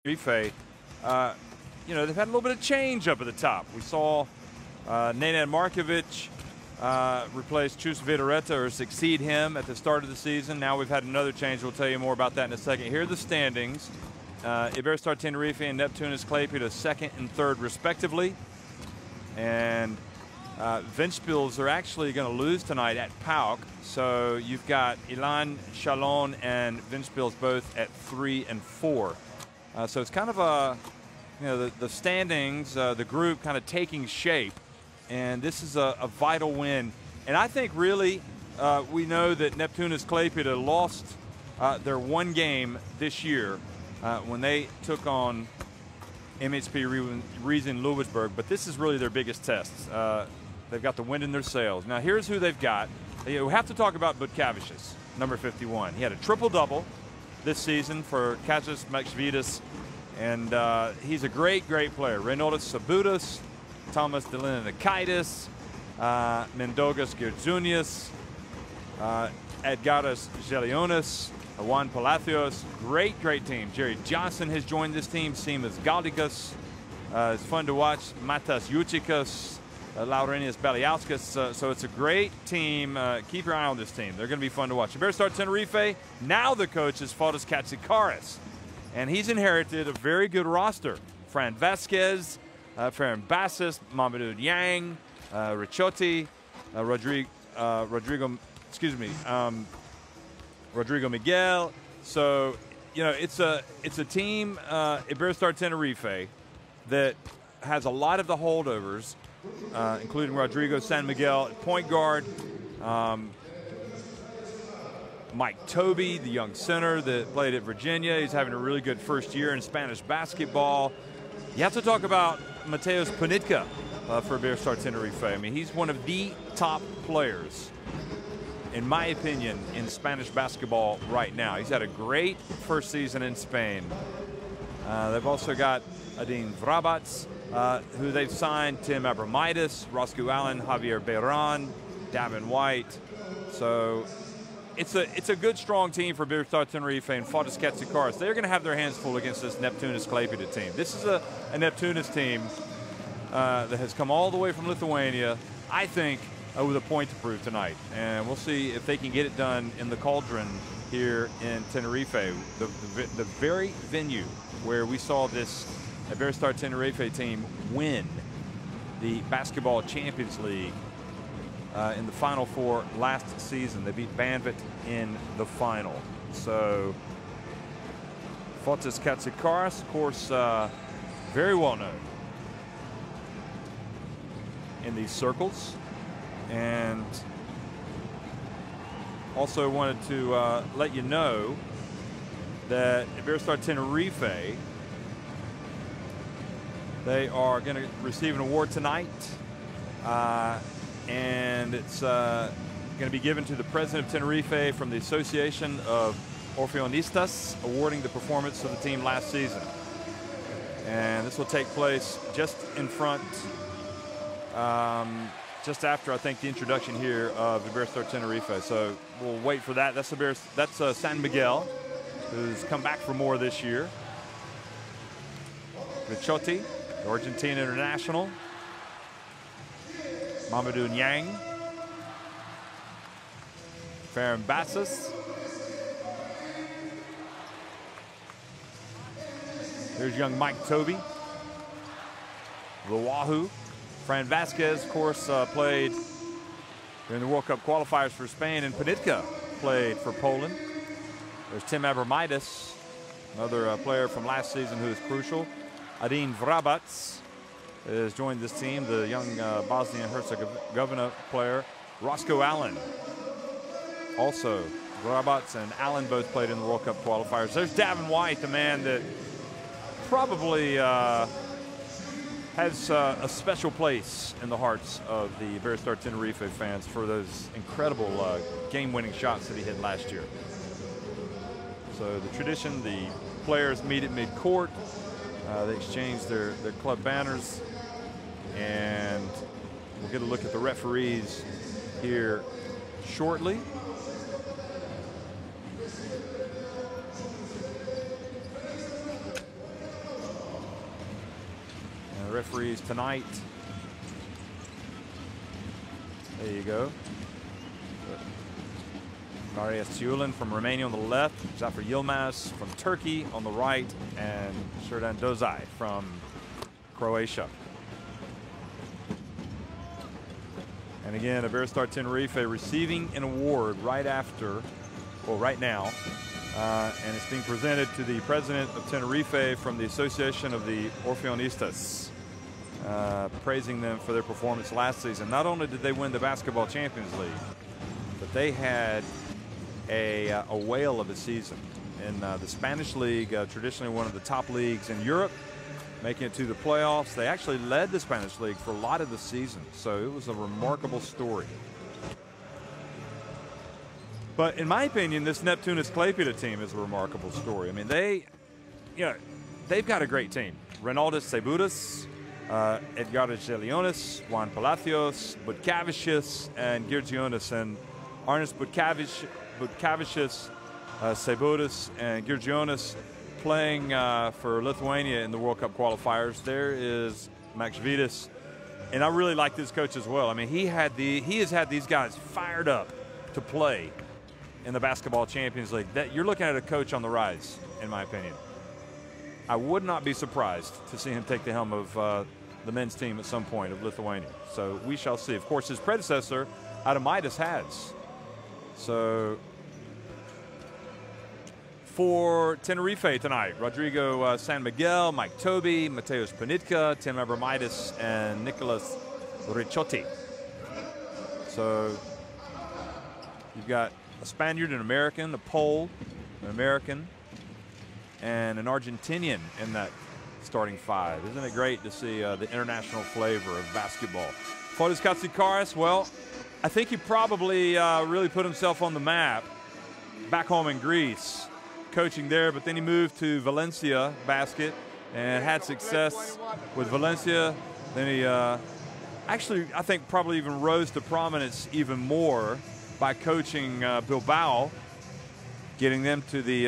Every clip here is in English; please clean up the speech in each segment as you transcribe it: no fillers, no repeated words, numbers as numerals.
Tenerife, you know, they've had a little bit of change up at the top. We saw Nenad Markovic replace Chus Vidoreta or succeed him at the start of the season. Now we've had another change. We'll tell you more about that in a second. Here are the standings. Iberostar Tenerife and Neptunas Klaipeda second and third respectively. And Ventspils are actually going to lose tonight at PAOK. So you've got Ilan, Chalon, and Ventspils both at 3 and 4. So it's kind of a, you know, the standings, the group kind of taking shape. And this is a vital win. And I think really we know that Neptunas Klaipeda lost their one game this year when they took on MHP Riesen Lewisburg. But this is really their biggest test. They've got the wind in their sails. Now here's who they've got. We have to talk about Butkavicius, number 51. He had a triple-double this season for Kazas Makšvydas, and he's a great player. Reinoldas Sabudas, Thomas Delinikaitis, Mendogas Gerdzunius, Edgaras Gelionis, Juan Palacios. Great team. Jerry Johnson has joined this team. Simas Galdikas. It's fun to watch. Matas Jucikas, Laurenius Baliauskas. So it's a great team. Keep your eye on this team. They're going to be fun to watch. Iberostar Tenerife, now the coach is Fotis Katsikaris. And he's inherited a very good roster. Fran Vasquez, Ferran Bassis, Mamadou Yang, Ricciotti, Rodrigo Miguel. So, you know, it's a team, Iberostar Tenerife, that has a lot of the holdovers, including Rodrigo San Miguel at point guard, Mike Toby, the young center that played at Virginia. He's having a really good first year in Spanish basketball. You have to talk about Mateus Panitka for Iberostar Tenerife. I mean, he's one of the top players, in my opinion, in Spanish basketball right now. He's had a great first season in Spain. They've also got Adin Vrabats, who they've signed, Tim Abramidis, Roscoe Allen, Javier Beiran, Davin White. So it's a good, strong team for Iberostar Tenerife and Fotis Katsikaris. They're going to have their hands full against this Neptunas Klaipeda team. This is a Neptunas team that has come all the way from Lithuania, I think, with a point to prove tonight. And we'll see if they can get it done in the Cauldron here in Tenerife, the very venue where we saw this Iberostar Tenerife team win the Basketball Champions League in the Final Four last season. They beat Banvit in the final. So Fotis Katsikaris, of course, very well known in these circles. And also wanted to let you know that Iberostar Tenerife, they are going to receive an award tonight. And it's going to be given to the president of Tenerife from the Association of Orfeonistas, awarding the performance of the team last season. And this will take place just in front, just after, I think, the introduction here of Iberostar Tenerife. So we'll wait for that. That's San Miguel, who's come back for more this year. Ricciotti, the Argentine international. Mamadou Yang, Ferran Bassis. There's young Mike Toby, the Wahoo. Fran Vasquez, of course, played during the World Cup qualifiers for Spain, and Panitka played for Poland. There's Tim Abramidis, another player from last season who is crucial. Adin Vrabats has joined this team, the young Bosnia-Herzegovina player. Roscoe Allen. Also, Vrabats and Allen both played in the World Cup qualifiers. There's Davin White, the man that probably has a special place in the hearts of the Iberostar Tenerife fans for those incredible game-winning shots that he hit last year. So the tradition, the players meet at mid-court. They exchange their club banners. And we'll get a look at the referees here shortly. referees tonight. There you go. Maria Ciulin from Romania on the left, Zafer Yilmaz from Turkey on the right, and Sherdan Dozaj from Croatia. And again, Iberostar Tenerife receiving an award right after, well, right now, and it's being presented to the president of Tenerife from the Association of the Orfeonistas, praising them for their performance last season. Not only did they win the Basketball Champions League, but they had a whale of a season in the Spanish League, traditionally one of the top leagues in Europe, making it to the playoffs. They actually led the Spanish League for a lot of the season, so it was a remarkable story. But in my opinion, this Neptunas Klaipeda team is a remarkable story. I mean, they've got a great team. Reinaldas Cebudas, Edgardo Leonis, Juan Palacios, Butkavicius, and Girgionis. And Arnis Butkavicius, Cebudas, and Girgionis playing for Lithuania in the World Cup qualifiers. There is Makšvydas, and I really like this coach as well. I mean, he has had these guys fired up to play in the Basketball Champions League. That you're looking at a coach on the rise, in my opinion. I would not be surprised to see him take the helm of the men's team at some point of Lithuania. So we shall see. Of course, his predecessor, Adomaitis, has. So for Tenerife tonight, Rodrigo San Miguel, Mike Toby, Mateusz Panitka, Tim Abromaitis, and Nicholas Ricciotti. So you've got a Spaniard, an American, a Pole, an American, and an Argentinian in that starting five. Isn't it great to see the international flavor of basketball? Fotis Katsikaris, well, I think he probably really put himself on the map back home in Greece, coaching there, but then he moved to Valencia Basket and had success with Valencia. Then he actually, I think, probably even rose to prominence even more by coaching Bilbao, getting them to the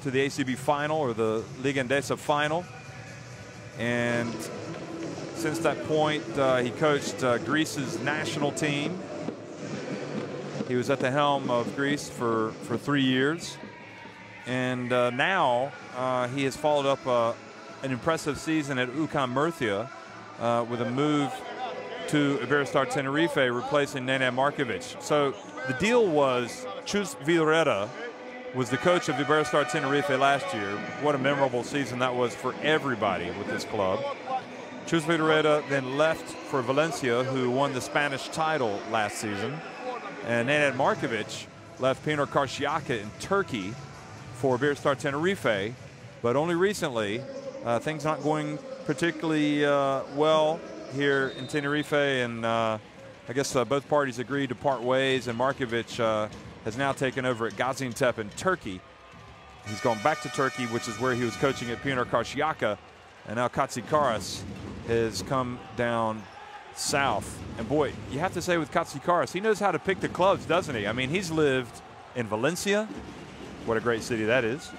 ACB final, or the Liga Endesa final. And since that point, he coached Greece's national team. He was at the helm of Greece for 3 years. And now he has followed up an impressive season at UCAM Murcia with a move to Iberostar Tenerife, replacing Nenad Markovic. So the deal was Chus Vidoreta was the coach of Iberostar Tenerife last year. What a memorable season that was for everybody with this club. Chus Vidoreta then left for Valencia, who won the Spanish title last season. And Nenad Markovic left Pınar Karşıyaka in Turkey for Iberostar Tenerife. But only recently, things not going particularly well here in Tenerife, and I guess both parties agreed to part ways, and Markovic has now taken over at Gaziantep in Turkey. He's gone back to Turkey, which is where he was coaching at Pınar Karşıyaka, and now Katsikaris has come down south. And boy, you have to say with Katsikaris, he knows how to pick the clubs, doesn't he? I mean, he's lived in Valencia. What a great city that is.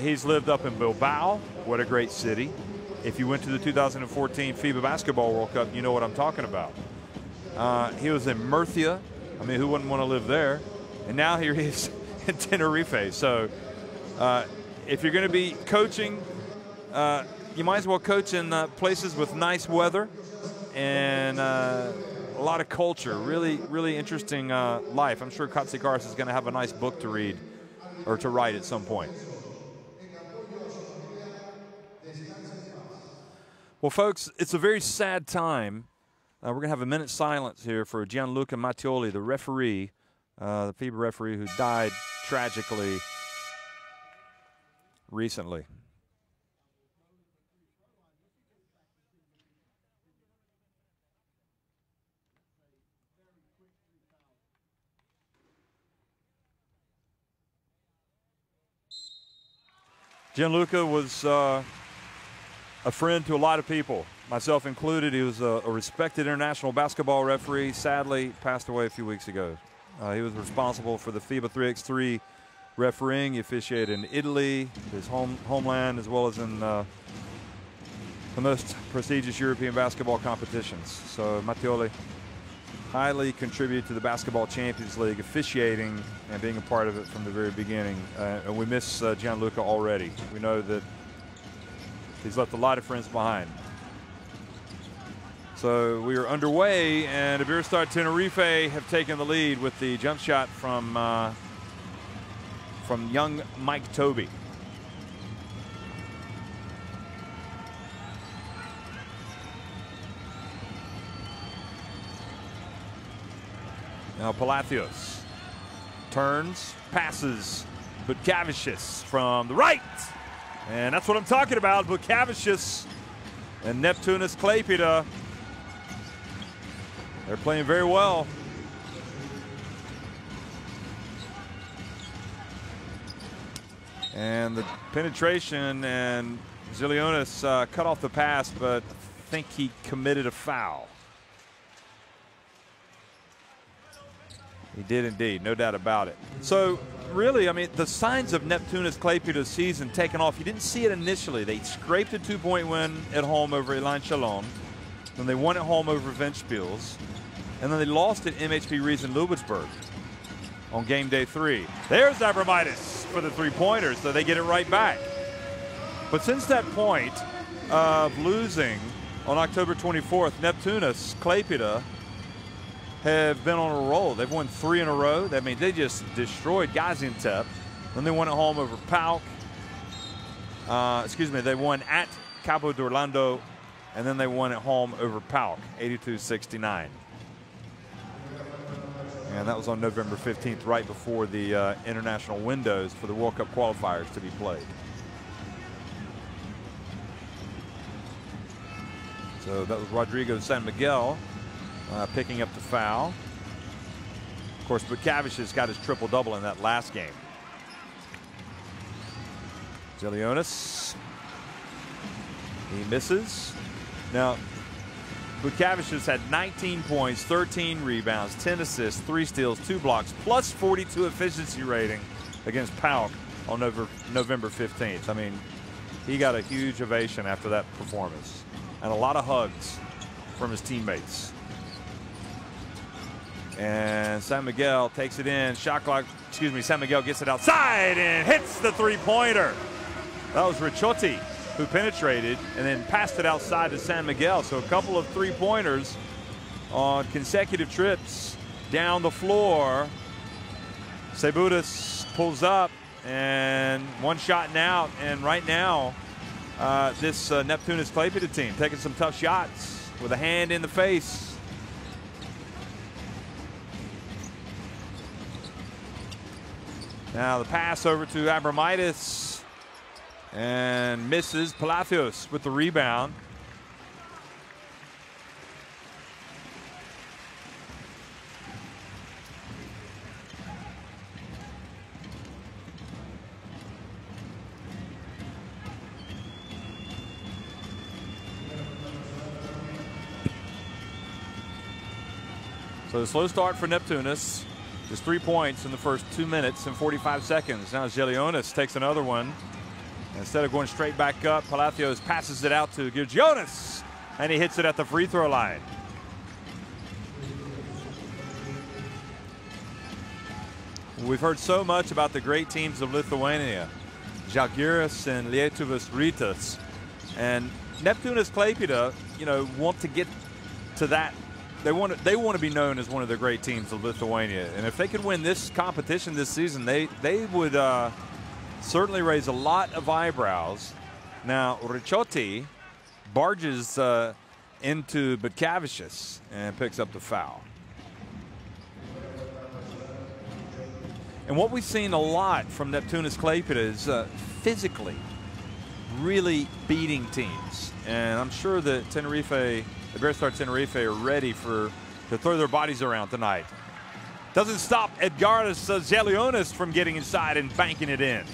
He's lived up in Bilbao. What a great city. If you went to the 2014 FIBA Basketball World Cup, you know what I'm talking about. He was in Murcia. I mean, who wouldn't want to live there? And now here he is in Tenerife. So if you're going to be coaching, you might as well coach in places with nice weather and a lot of culture. Really, really interesting life. I'm sure Katsikaris is going to have a nice book to read or to write at some point. Well, folks, it's a very sad time. We're going to have a minute's silence here for Gianluca Mattioli, the referee, the FIBA referee who died tragically recently. Gianluca was a friend to a lot of people, myself included. He was a respected international basketball referee. Sadly, passed away a few weeks ago. He was responsible for the FIBA 3x3 refereeing. He officiated in Italy, his homeland, as well as in the most prestigious European basketball competitions. So Mattioli highly contributed to the Basketball Champions League, officiating and being a part of it from the very beginning. And we miss Gianluca already. We know that he's left a lot of friends behind. So we are underway, and Iberostar Tenerife have taken the lead with the jump shot from young Mike Toby. Now Palacios turns, passes, Butkavicius from the right. And that's what I'm talking about, Butkavicius and Neptunas Klaipeda. They're playing very well. And the penetration, and Zilionis cut off the pass, but I think he committed a foul. He did indeed, no doubt about it. So really, I mean, the signs of Neptunas Klaipeda's season taking off, you didn't see it initially. They scraped a 2-point win at home over Elan Chalon. Then they won at home over Ventspils. And then they lost at MHP Riesen Lubitsburg on game day 3. There's Abramitis for the 3-pointer, so they get it right back. But since that point of losing on October 24th, Neptunas Klaipeda have been on a roll. They've won 3 in a row. That means they just destroyed Gaziantep. Then they won at home over PAOK. They won at Cabo d'Orlando, and then they won at home over PAOK, 82-69. And that was on November 15th, right before the international windows for the World Cup qualifiers to be played. So that was Rodrigo San Miguel picking up the foul. Of course, Butkavicius got his triple-double in that last game. Zilionis, he misses. Now, Butkavicius had 19 points, 13 rebounds, 10 assists, 3 steals, 2 blocks, plus 42 efficiency rating against PAOK on November 15th. I mean, he got a huge ovation after that performance and a lot of hugs from his teammates. And San Miguel takes it in. Shot clock, San Miguel gets it outside and hits the 3-pointer. That was Ricciotti who penetrated and then passed it outside to San Miguel. So a couple of 3-pointers on consecutive trips down the floor. Sebudas pulls up and one shot and out. And right now, this Neptunas Klaipeda team taking some tough shots with a hand in the face. Now the pass over to Abramitis and misses. Palacios with the rebound. So the slow start for Neptunas. Just 3 points in the first 2 minutes and 45 seconds. Now Zilionis takes another one. Instead of going straight back up, Palacios passes it out to Gilgionis, and he hits it at the free throw line. We've heard so much about the great teams of Lithuania, Žalgiris and Lietuvos Rytas, and Neptunas Klaipeda, you know, want to get to that. They want to be known as one of the great teams of Lithuania, and if they could win this competition this season, they would certainly raise a lot of eyebrows. Now Ricciotti barges into Butkavicius and picks up the foul. And what we've seen a lot from Neptunas Klaipeda is physically really beating teams, and I'm sure that Iberostar Tenerife are ready to throw their bodies around tonight. Doesn't stop Edgaras Zilionis from getting inside and banking it in.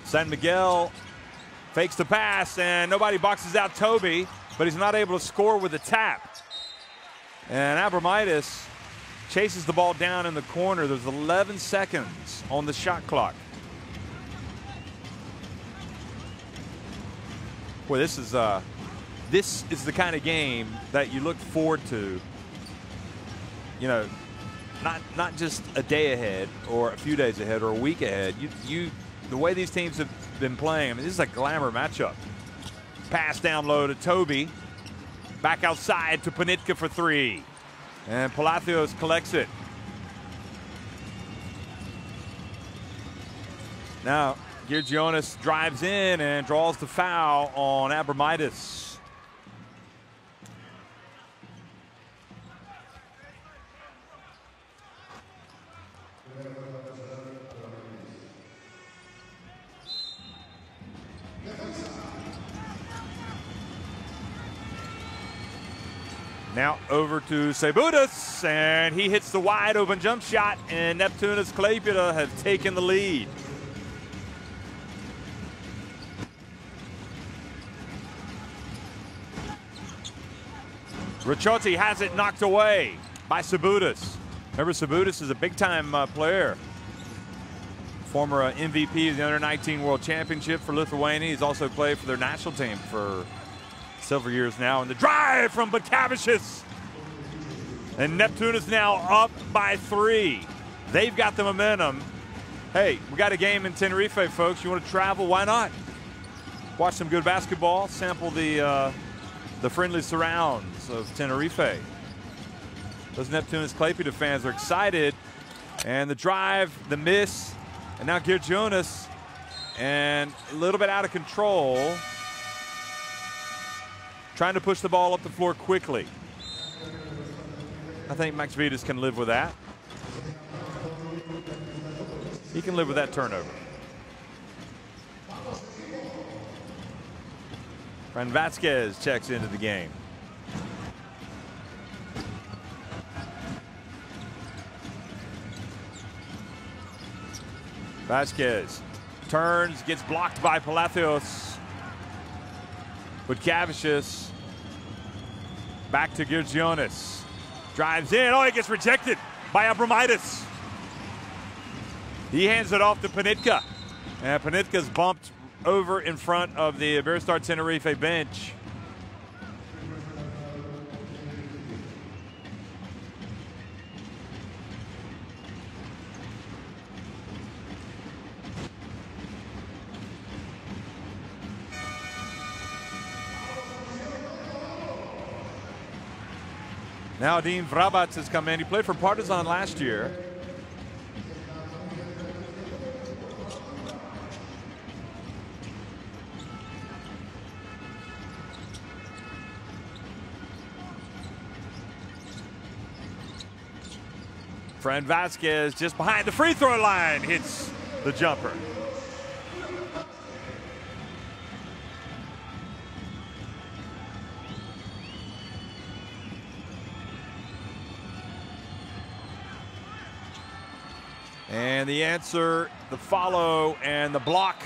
San Miguel fakes the pass, and nobody boxes out Toby, but he's not able to score with a tap. And Abromaitis chases the ball down in the corner. There's 11 seconds on the shot clock. Boy, this is the kind of game that you look forward to. You know, not just a day ahead or a few days ahead or a week ahead. The way these teams have been playing, I mean, this is a glamour matchup. Pass down low to Toby. Back outside to Panitka for three. And Palacios collects it. Now, Girgionis drives in and draws the foul on Abromaitis. Now over to Sebudas, and he hits the wide open jump shot, and Neptunas Klaipeda have taken the lead. Ricciotti has it knocked away by Sebudas. Remember, Sebudas is a big-time player. Former MVP of the Under-19 World Championship for Lithuania. He's also played for their national team for several years now. And the drive from Butkavicius. And Neptunas now up by 3. They've got the momentum. Hey, we got a game in Tenerife, folks. You want to travel? Why not? Watch some good basketball. Sample the friendly surrounds of Tenerife. Those Neptunas Klaipeda fans are excited. And the drive, the miss, and now Girgionis, and a little bit out of control. Trying to push the ball up the floor quickly. I think Max Vitas can live with that. He can live with that turnover. Fran Vasquez checks into the game. Vasquez turns, gets blocked by Palacios. Butkavicius back to Girgionis. Drives in. Oh, he gets rejected by Abromaitis. He hands it off to Panitka. And Panitka's bumped over in front of the Iberostar Tenerife bench. Now Dean Vrabac has come in. He played for Partizan last year. Fran Vasquez just behind the free throw line hits the jumper. And the answer, the follow, and the block.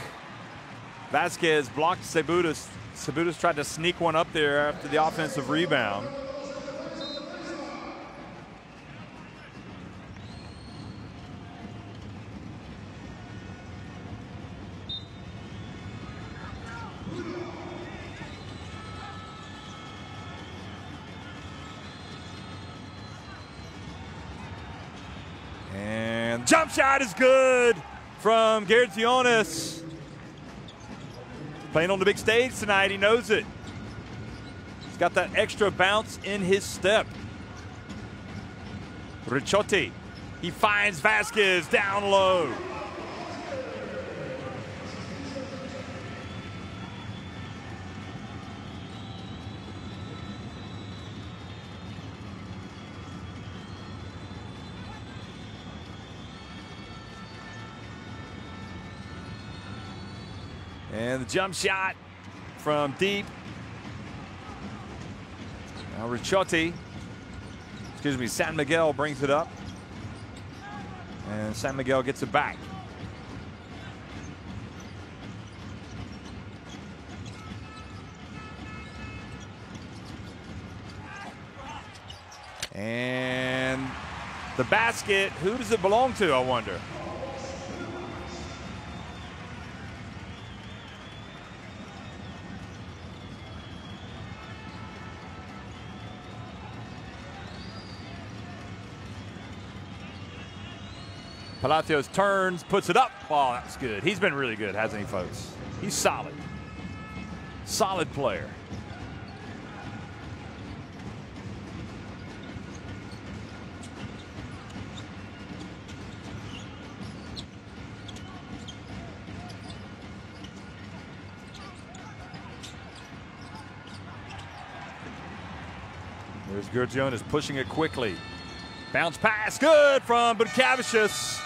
Vasquez blocked Sebudas. Sebudas tried to sneak one up there after the offensive rebound. Jump shot is good from Girgionis. Playing on the big stage tonight, he knows it. He's got that extra bounce in his step. Ricciotti, he finds Vasquez down low. And the jump shot from deep. Now Ricciotti, San Miguel brings it up. And San Miguel gets it back. And the basket, who does it belong to, I wonder? Palacios turns, puts it up. Oh, that's good. He's been really good, hasn't he, folks? He's solid. Solid player. There's Gurgionis pushing it quickly. Bounce pass, good from Butkavicius.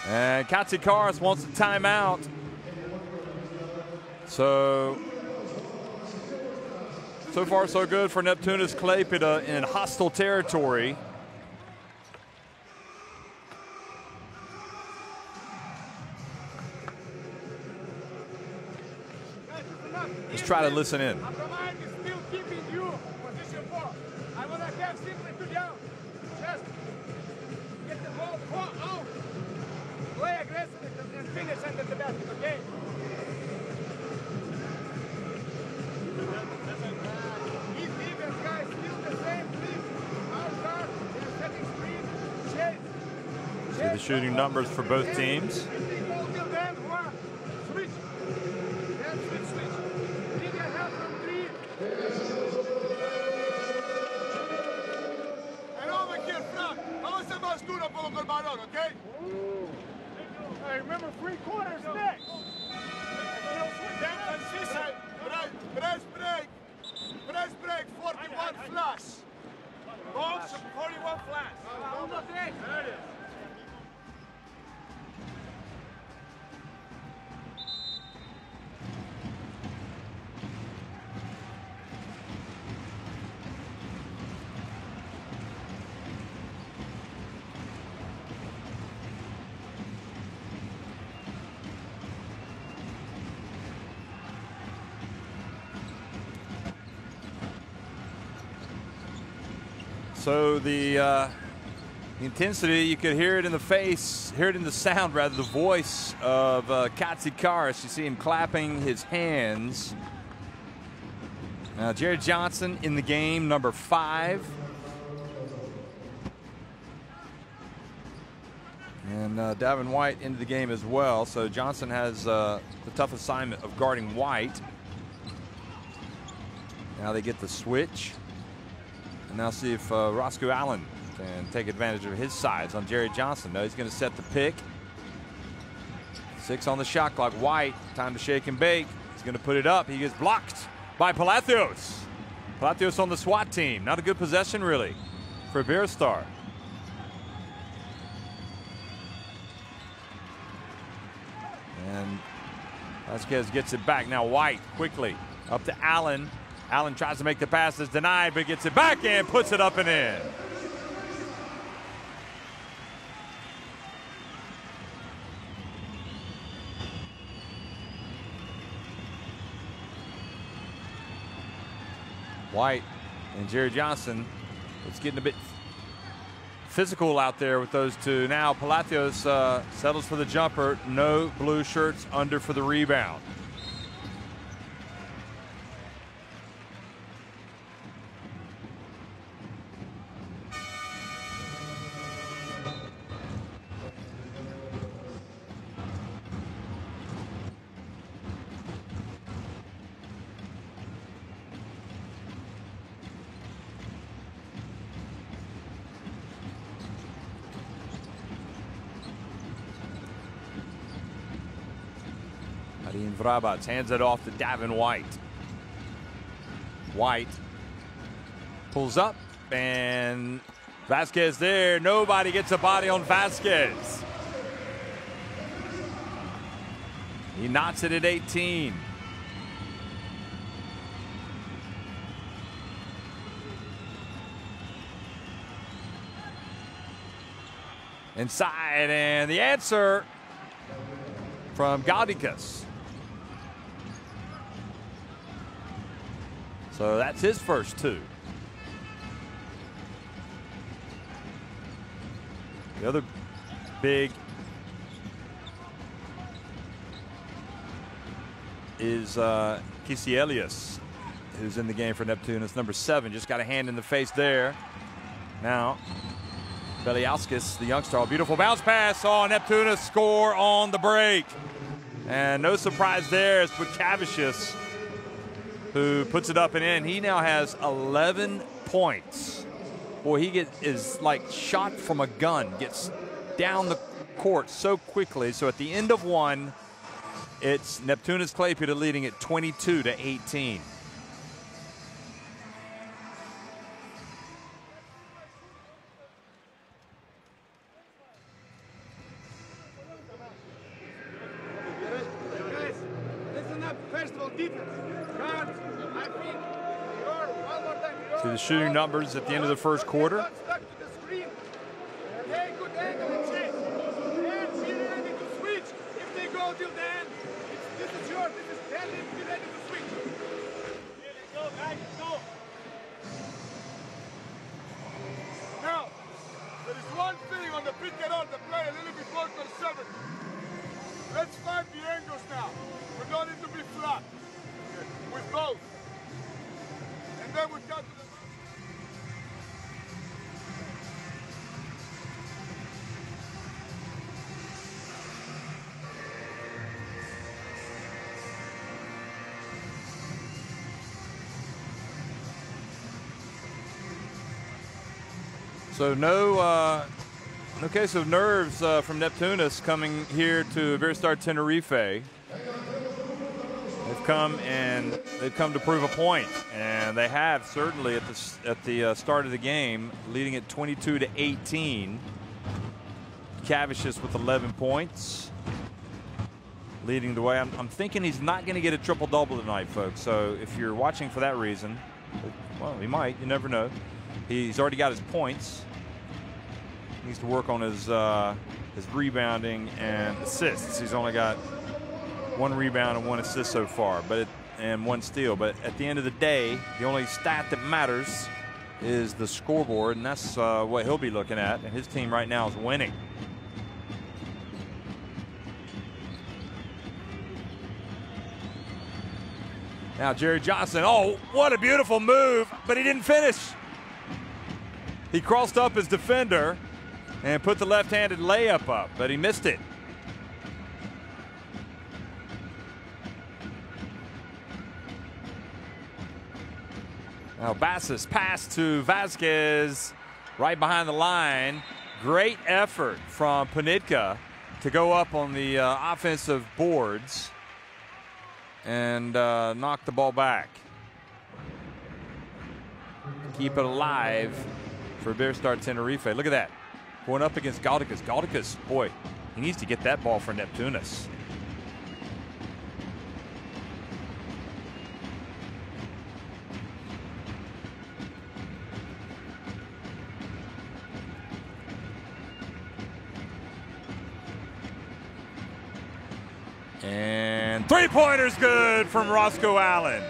And Katsikaris wants a timeout. So far so good for Neptunas Klaipeda in hostile territory. Let's try to listen in. See the shooting numbers for both teams. Okay? Hey, remember 3 quarters next. Press break, 41 flash. Box, 41 flash. So the intensity, you could hear it in the face, hear it in the sound rather, the voice of Katsikaris. You see him clapping his hands. Jared Johnson in the game, number 5. And Davin White into the game as well. So Johnson has the tough assignment of guarding White. Now they get the switch. And now see if Roscoe Allen can take advantage of his size on Jared Johnson. No, he's going to set the pick. 6 on the shot clock. White, time to shake and bake. He's going to put it up. He gets blocked by Palacios. Palacios on the SWAT team. Not a good possession, really, for Iberostar. And Vasquez gets it back. Now White quickly up to Allen. Allen tries to make the pass, is denied, but gets it back and puts it up and in. White and Jerry Johnson, it's getting a bit physical out there with those two. Now Palacios settles for the jumper. No blue shirts under for the rebound. Vrabac hands it off to Davin White. White pulls up, and Vasquez there. Nobody gets a body on Vasquez. He knots it at 18. Inside, and the answer from Gaudikas. So that's his first 2. The other big is Kisielius, who's in the game for Neptunas. Number 7, just got a hand in the face there. Now, Beliauskas, the youngster, beautiful bounce pass. Oh, Neptunas score on the break. And no surprise there, it's Bukavicius who puts it up and in. He now has 11 points. Boy, he is like shot from a gun, gets down the court so quickly. So at the end of one, it's Neptunas Klaipeda leading at 22-18. See the shooting numbers at the end of the first quarter. Now, there is one thing on the pick and roll to play a little before the 7. Let's find the angles now. We don't need to be flat. With both. And then we cut to the... So no case of nerves from Neptunas coming here to Iberostar Tenerife. They've come to prove a point, and they have certainly at the start of the game, leading at 22-18. Cavicius with 11 points, leading the way. I'm thinking he's not going to get a triple-double tonight, folks. So if you're watching for that reason, well, he might. You never know. He's already got his points. He needs to work on his rebounding and assists. He's only got 1 rebound and 1 assist so far, and 1 steal. But at the end of the day, the only stat that matters is the scoreboard, and that's what he'll be looking at. And his team right now is winning. Now Jerry Johnson, oh, what a beautiful move, but he didn't finish. He crossed up his defender and put the left-handed layup up, but he missed it. Now Bassis pass to Vasquez right behind the line. Great effort from Panitka to go up on the offensive boards and knock the ball back. Keep it alive for Iberostar Tenerife. Look at that. Going up against Gaudikas. Gaudikas, boy, he needs to get that ball for Neptunas. And three-pointer's good from Roscoe Allen.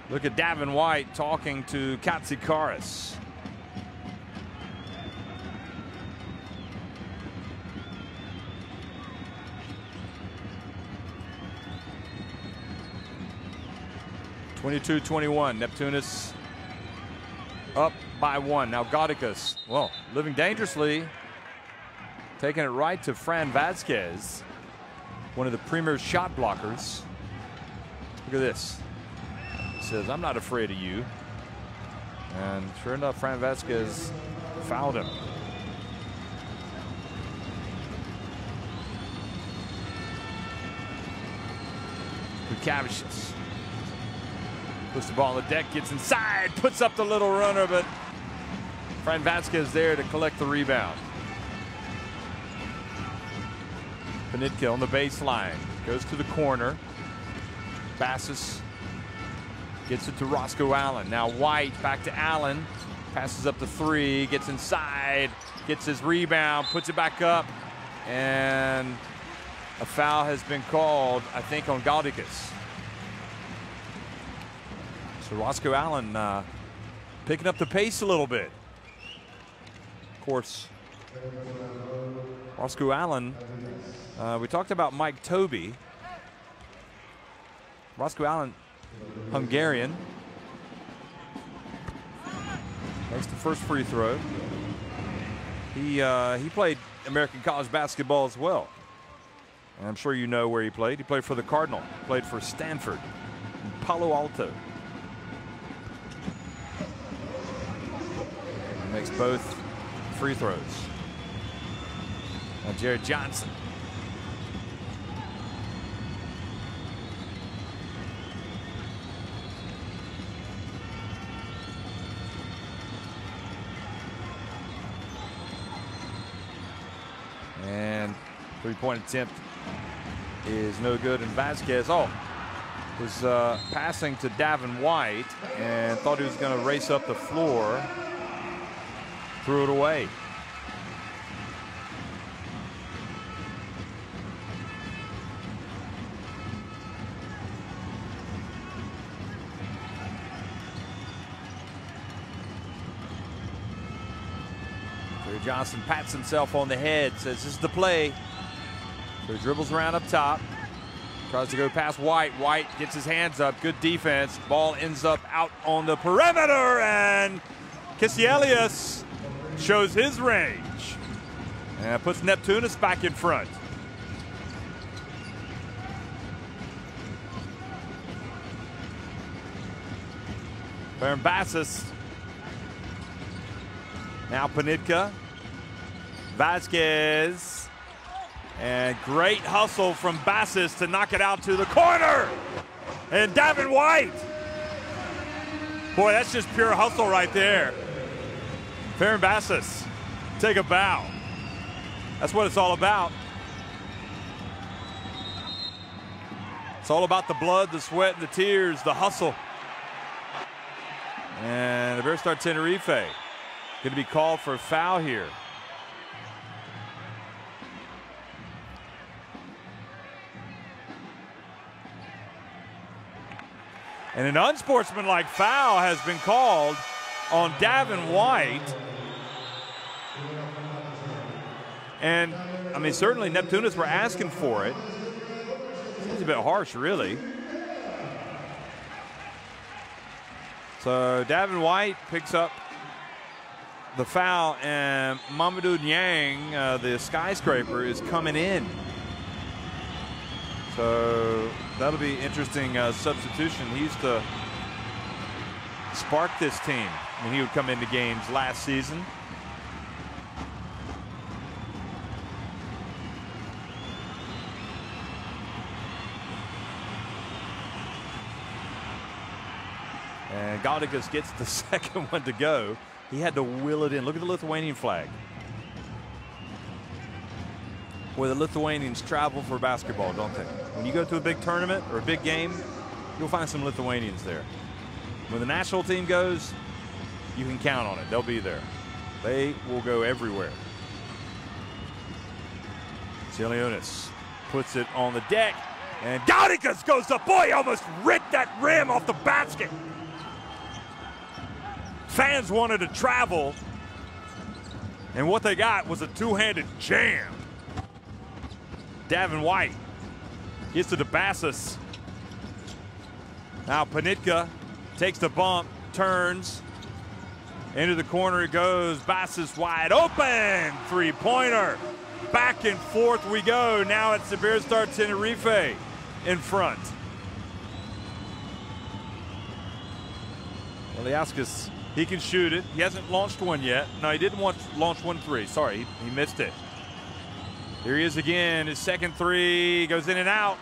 Look at Davin White talking to Katsikaris. (22-21). Neptunas up by 1. Now Gaudikas, well, living dangerously, taking it right to Fran Vasquez, one of the premier shot blockers. Look at this. Says, I'm not afraid of you. And sure enough, Fran Vasquez fouled him. Bukavicius puts the ball on the deck, gets inside, puts up the little runner, but Fran Vasquez there to collect the rebound. Panitka on the baseline, goes to the corner. Bassis gets it to Roscoe Allen. Now White back to Allen. Passes up the 3, gets inside, gets his rebound, puts it back up, and a foul has been called, I think, on Gaudikas. So Roscoe Allen picking up the pace a little bit. Of course, Roscoe Allen, we talked about Mike Tobey. Roscoe Allen, Hungarian. Makes the first free throw. He played American college basketball as well. And I'm sure you know where he played. He played for the Cardinal, played for Stanford, and Palo Alto. He makes both free throws. Now Jared Johnson. And three-point attempt is no good. And Vasquez, was passing to Davin White and thought he was going to race up the floor. Threw it away. Terry Johnson pats himself on the head, says this is the play. So he dribbles around up top, tries to go past White. White gets his hands up, good defense. Ball ends up out on the perimeter, and Kiselius shows his range and puts Neptunas back in front. Baron Bassis. Now Panitka. Vasquez. And great hustle from Bassis to knock it out to the corner. And Davin White. Boy, that's just pure hustle right there. Baron Bassis, take a bow. That's what it's all about. It's all about the blood, the sweat, the tears, the hustle. And the Iberostar Tenerife going to be called for a foul here. And an unsportsmanlike foul has been called on Davin White. And, I mean, certainly Neptunas were asking for it. Seems a bit harsh, really. So Davin White picks up the foul, and Mamadou Niang, the skyscraper, is coming in. So that'll be interesting substitution. He used to spark this team when he would come into games last season. And Gaudikas gets the second one to go. He had to will it in. Look at the Lithuanian flag. Where the Lithuanians travel for basketball, don't they? When you go to a big tournament or a big game, you'll find some Lithuanians there. When the national team goes, you can count on it. They'll be there. They will go everywhere. Zilionis puts it on the deck, and Gaudikas goes up. Boy, he almost ripped that rim off the basket. Fans wanted to travel, and what they got was a two-handed jam. Davin White gets to Bassis. Now Panitka takes the bump, turns. Into the corner it goes. Bassis wide open. Three-pointer. Back and forth we go. Now it's the Iberostar Tenerife in front. Eliascus, he can shoot it. He hasn't launched one yet. No, he didn't launch 1 3. Sorry, he missed it. Here he is again. His second three goes in and out.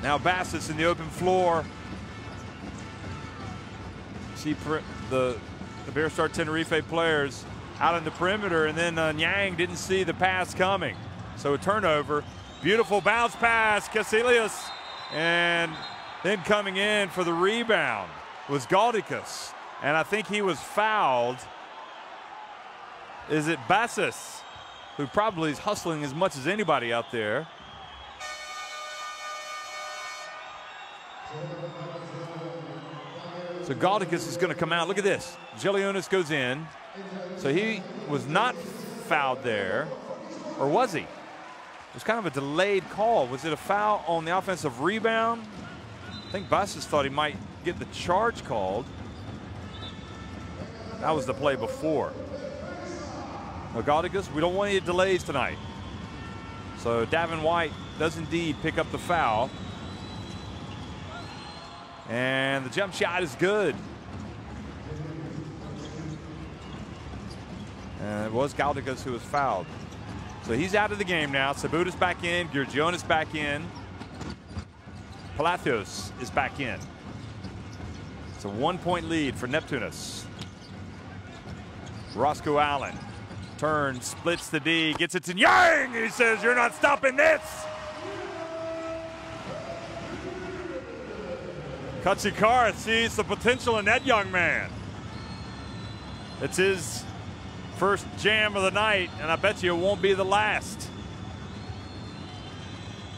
Now Bassis in the open floor. See the Iberostar Tenerife players out in the perimeter, and then Niang didn't see the pass coming. So a turnover. Beautiful bounce pass, Kiselius. And then coming in for the rebound was Gaudikas. And I think he was fouled. Is it Bassis, who probably is hustling as much as anybody out there? So Galdicus is going to come out. Look at this. Gelionis goes in. So he was not fouled there. Or was he? It was kind of a delayed call. Was it a foul on the offensive rebound? I think Bassis thought he might get the charge called. That was the play before. Now Galdicus, we don't want any delays tonight. So Davin White does indeed pick up the foul. And the jump shot is good. And it was Galdicus who was fouled. So he's out of the game now. Sabutis back in. Girgionis back in. Palacios is back in. It's a 1-point lead for Neptunas. Roscoe Allen turns, splits the D, gets it to Yang. He says, "You're not stopping this." Kachikara sees the potential in that young man. It's his first jam of the night, and I bet you it won't be the last.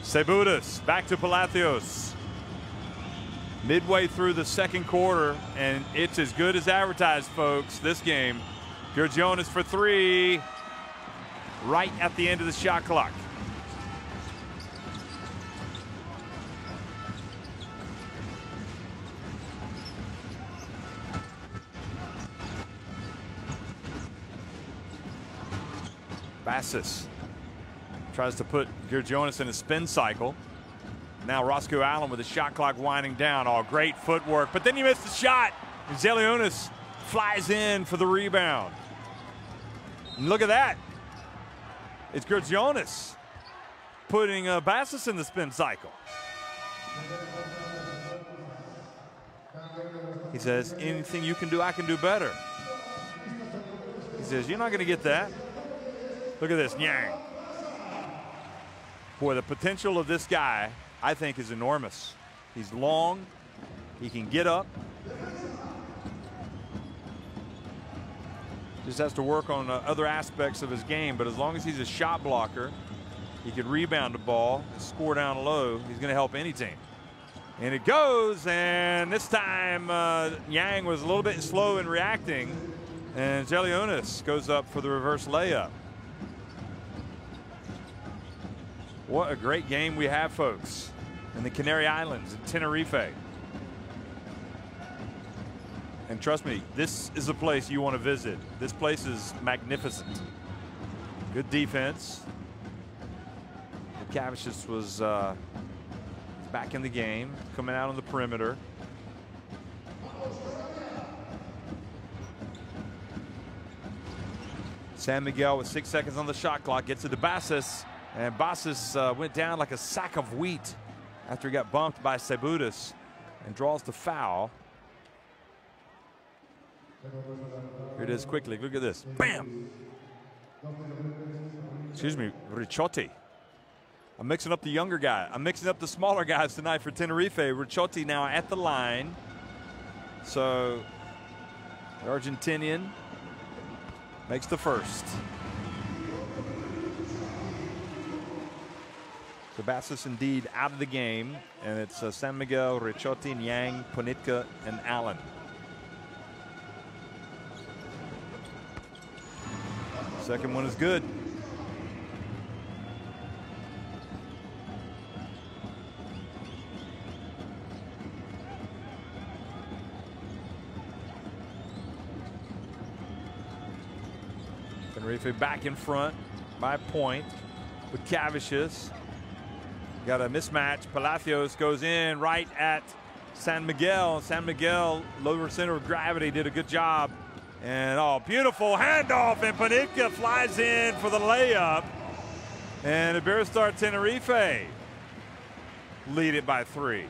Sabutis back to Palacios. Midway through the second quarter, and it's as good as advertised, folks, this game. Girgionis for three, right at the end of the shot clock. Bassis tries to put Girgionis in a spin cycle. Now Roscoe Allen with the shot clock winding down. Oh, great footwork, but then he missed the shot. And Gelionis flies in for the rebound. And look at that. It's Girgionis putting Bassis in the spin cycle. He says, anything you can do, I can do better. He says, you're not going to get that. Look at this, Yang. Boy, the potential of this guy, I think, is enormous. He's long, he can get up. Just has to work on other aspects of his game, but as long as he's a shot blocker, he could rebound the ball, score down low, he's going to help any team. And it goes, and this time Yang was a little bit slow in reacting, and Gelionis goes up for the reverse layup. What a great game we have, folks, in the Canary Islands, in Tenerife. And trust me, this is a place you want to visit. This place is magnificent. Good defense. Cavicius was back in the game, coming out on the perimeter. San Miguel with 6 seconds on the shot clock, gets it to Bassis. And Bassis went down like a sack of wheat after he got bumped by Sabutis and draws the foul. Here it is quickly. Look at this. Bam! Excuse me, Ricciotti. I'm mixing up the younger guy. I'm mixing up the smaller guys tonight for Tenerife. Ricciotti now at the line. So the Argentinian makes the first. So Bassis indeed out of the game, and it's San Miguel, Ricciotti, Yang, Ponitka, and Allen. Second one is good. Tenerife back in front by a point with Cavicius. Got a mismatch. Palacios goes in right at San Miguel. San Miguel, lower center of gravity, did a good job. And oh, beautiful handoff, and Ponitka flies in for the layup. And Iberostar Tenerife lead it by 3.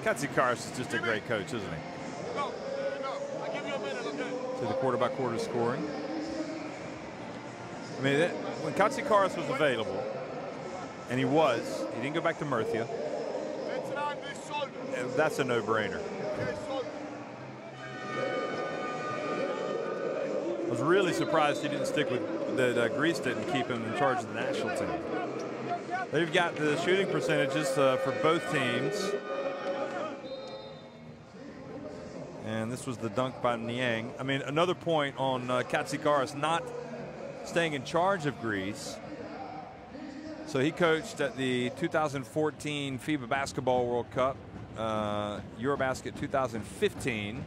Katsikaris is just a great coach, isn't he? No, I'll give you a minute, okay? To the quarter-by-quarter scoring. I mean, when Katsikaris was available, and he didn't go back to Murcia. Let's run this shoulder. That's a no-brainer. Okay, shoulder. I was really surprised he didn't stick with that. Greece didn't keep him in charge of the national team. They've got the shooting percentages for both teams. And this was the dunk by Niang. I mean, another point on Katsikaris not staying in charge of Greece. So he coached at the 2014 FIBA Basketball World Cup, Eurobasket 2015.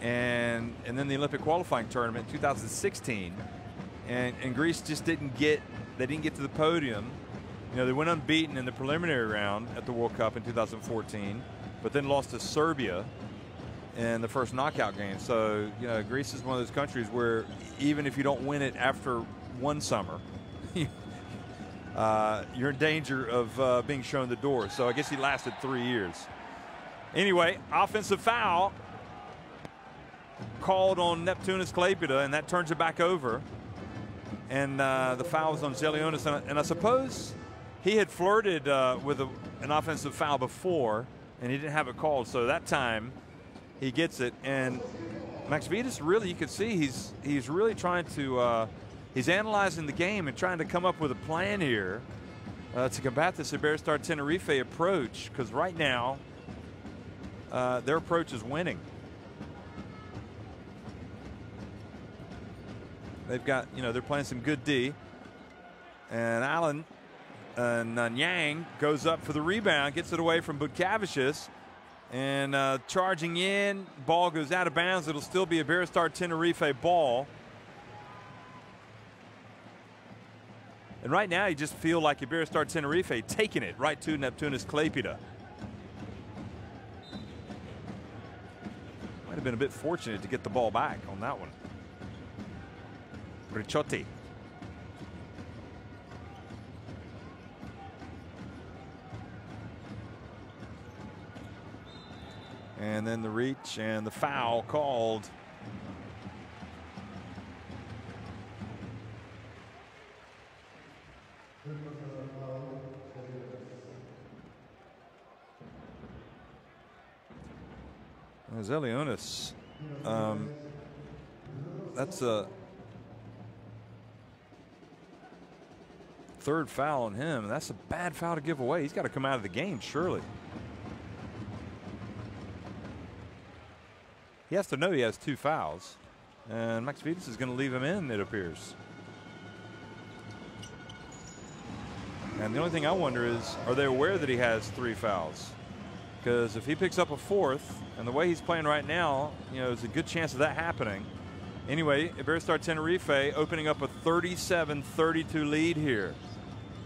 And then the Olympic qualifying tournament in 2016, and Greece just didn't get to the podium. You know, they went unbeaten in the preliminary round at the World Cup in 2014, but then lost to Serbia in the first knockout game. So, you know, Greece is one of those countries where even if you don't win it after one summer, you're in danger of being shown the door. So I guess he lasted 3 years. Anyway, offensive foul called on Neptunas Klaipeda, and that turns it back over. And the foul was on Zelionis, and I suppose he had flirted with an offensive foul before, and he didn't have it called. So that time he gets it, and Maxvidis really, you can see he's really trying to he's analyzing the game and trying to come up with a plan here to combat this Iberostar Tenerife approach, because right now their approach is winning. They've got, you know, they're playing some good D. And Allen and Yang goes up for the rebound, gets it away from Butkavicius. And charging in, ball goes out of bounds. It'll still be a Iberostar Tenerife ball. And right now, you just feel like Iberostar Tenerife taking it right to Neptunas Klaipeda. Might have been a bit fortunate to get the ball back on that one. Ricciotti. And then the reach and the foul called. Zelionis. That's a third foul on him, and that's a bad foul to give away. He's got to come out of the game, surely. He has to know he has 2 fouls, and Maxvidis is going to leave him in, it appears. And the only thing I wonder is, are they aware that he has 3 fouls? Because if he picks up a 4th, and the way he's playing right now, you know, there's a good chance of that happening. Anyway, Iberostar Tenerife opening up a 37-32 lead here,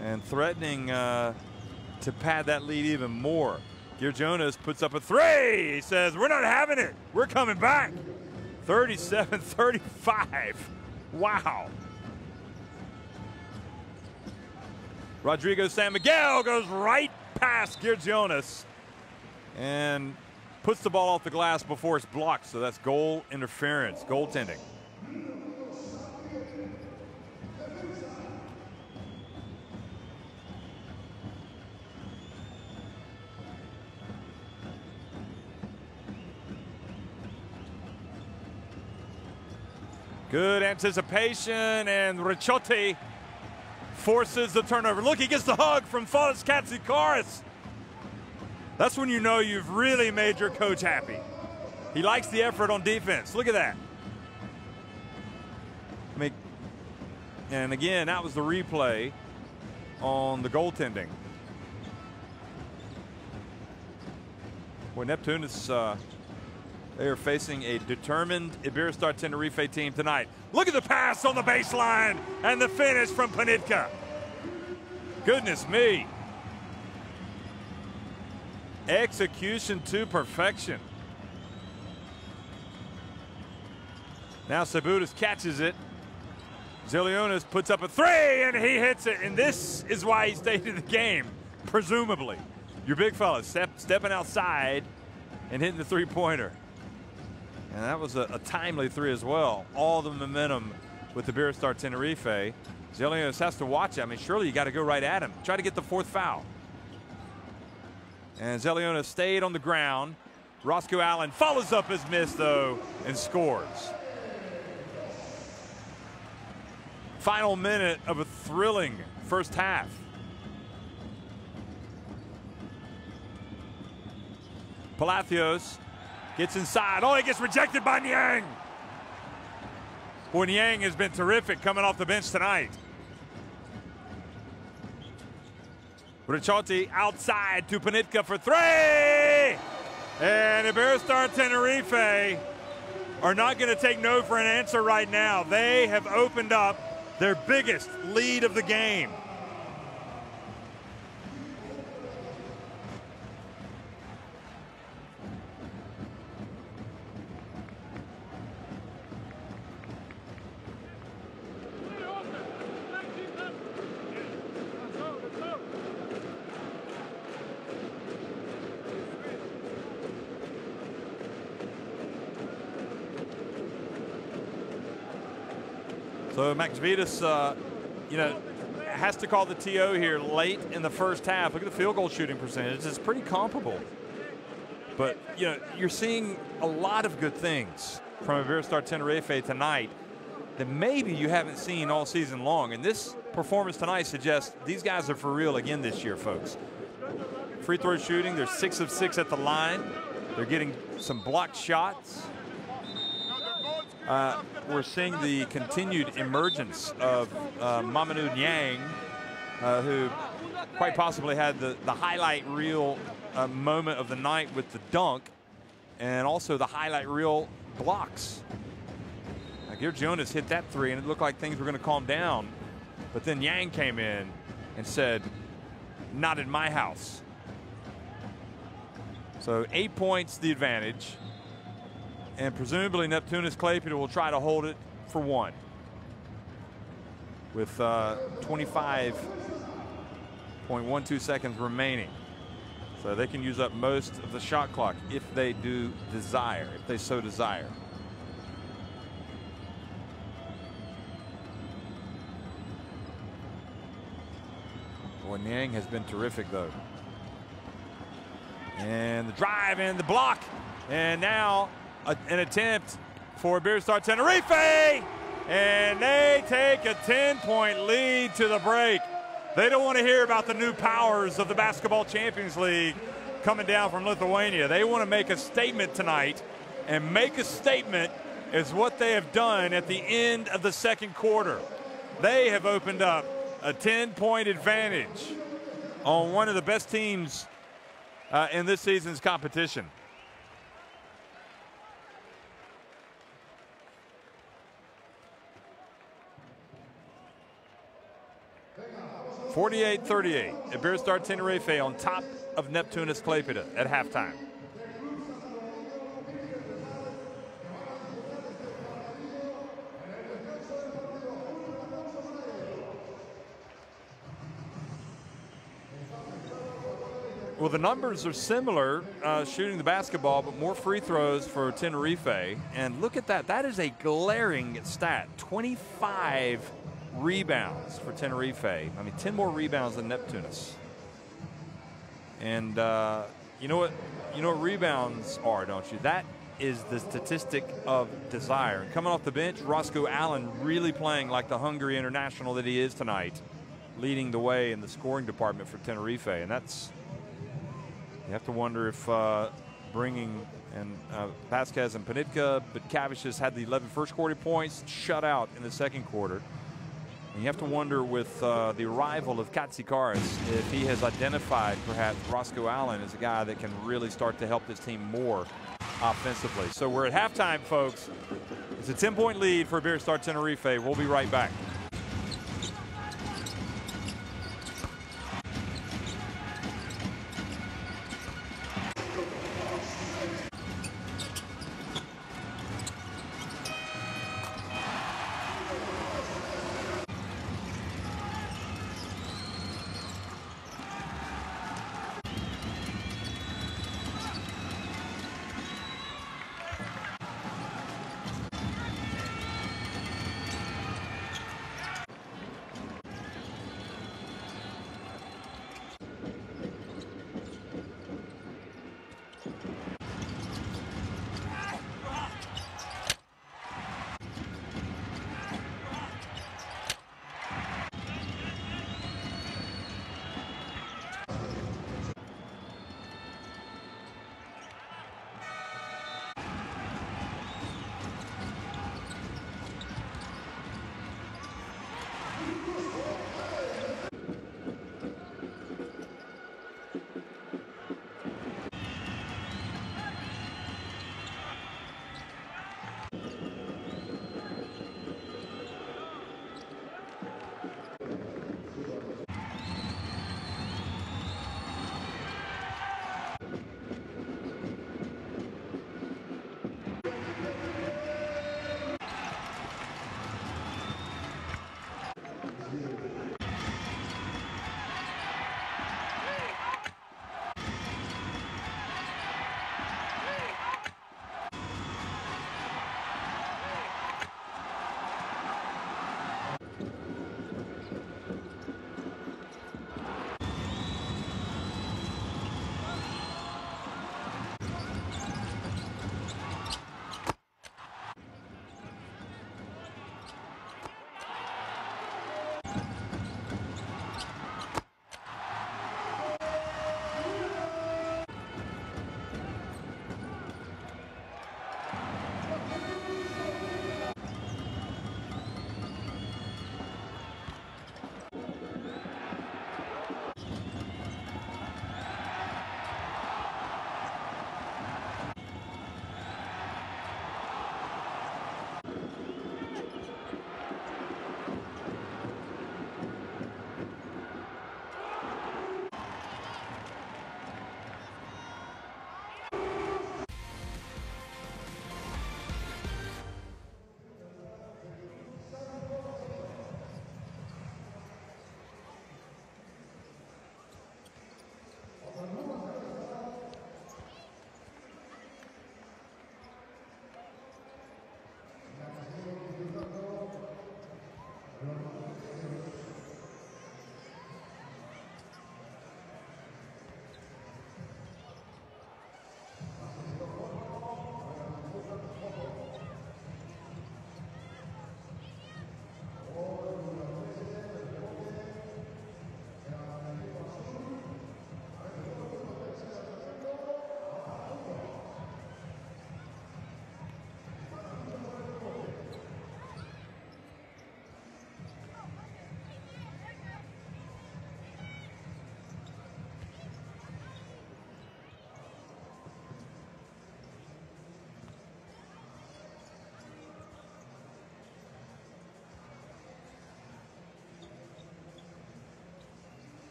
and threatening to pad that lead even more. Jonas puts up a 3. He says, we're not having it. We're coming back. 37-35. Wow. Rodrigo San Miguel goes right past Jonas and puts the ball off the glass before it's blocked. So that's goal interference, goaltending. Good anticipation, and Ricciotti forces the turnover. Look, he gets the hug from Fotis Katsikaris. That's when you know you've really made your coach happy. He likes the effort on defense. Look at that. I mean, and again, that was the replay on the goaltending. Boy, Neptunas, they are facing a determined Iberostar Tenerife team tonight. Look at the pass on the baseline and the finish from Panitka. Goodness me. Execution to perfection. Now Sabutis catches it. Zelionis puts up a 3 and he hits it. And this is why he stayed in the game, presumably. your big fella stepping outside and hitting the three-pointer. And that was a timely three as well. All the momentum with the Iberostar Tenerife. Zelionis has to watch it. I mean, surely you got to go right at him. Try to get the fourth foul. And Zelionis stayed on the ground. Roscoe Allen follows up his miss, though, and scores. Final minute of a thrilling first half. Palacios gets inside. Oh, he gets rejected by Niang. Boy, Niang has been terrific coming off the bench tonight. Ricciotti outside to Panitka for three. And Iberostar Tenerife are not going to take no for an answer right now. They have opened up their biggest lead of the game. So Max Vitas, has to call the TO here late in the first half. Look at the field goal shooting percentage. It's pretty comparable. But, you're seeing a lot of good things from Iberostar Tenerife tonight that maybe you haven't seen all season long. And this performance tonight suggests these guys are for real again this year, folks. Free throw shooting, they're 6 of 6 at the line. They're getting some blocked shots. We're seeing the continued emergence of Mamadou Niang, who quite possibly had the highlight reel moment of the night with the dunk, and also the highlight reel blocks. Like here, Jonas hit that three, and it looked like things were going to calm down. But then Niang came in and said, "Not in my house." So 8 points the advantage. And presumably Neptunas Klaipeda will try to hold it for one with 25.12 seconds remaining. So they can use up most of the shot clock if they do desire, if they so desire. Boy, Niang has been terrific, though. And the drive and the block. And now an attempt for Iberostar Tenerife, and they take a 10-point lead to the break. They don't want to hear about the new powers of the Basketball Champions League coming down from Lithuania. They want to make a statement tonight, and make a statement is what they have done at the end of the second quarter. They have opened up a 10-point advantage on one of the best teams in this season's competition. 48-38. Iberostar Tenerife on top of Neptunas Klaipeda at halftime. Well, the numbers are similar, shooting the basketball, but more free throws for Tenerife. And look at that. That is a glaring stat. 25 rebounds for Tenerife. I mean, 10 more rebounds than Neptunas. And you know what rebounds are, don't you? That is the statistic of desire. And coming off the bench, Roscoe Allen really playing like the hungry international that he is tonight, leading the way in the scoring department for Tenerife. And that's, you have to wonder if bringing and Vasquez and Panitka, but Kavish has had the 11 first quarter points, shut out in the second quarter. And you have to wonder with the arrival of Katsikaris if he has identified perhaps Roscoe Allen as a guy that can really start to help this team more offensively. So we're at halftime, folks. It's a 10-point lead for Iberostar Tenerife. We'll be right back.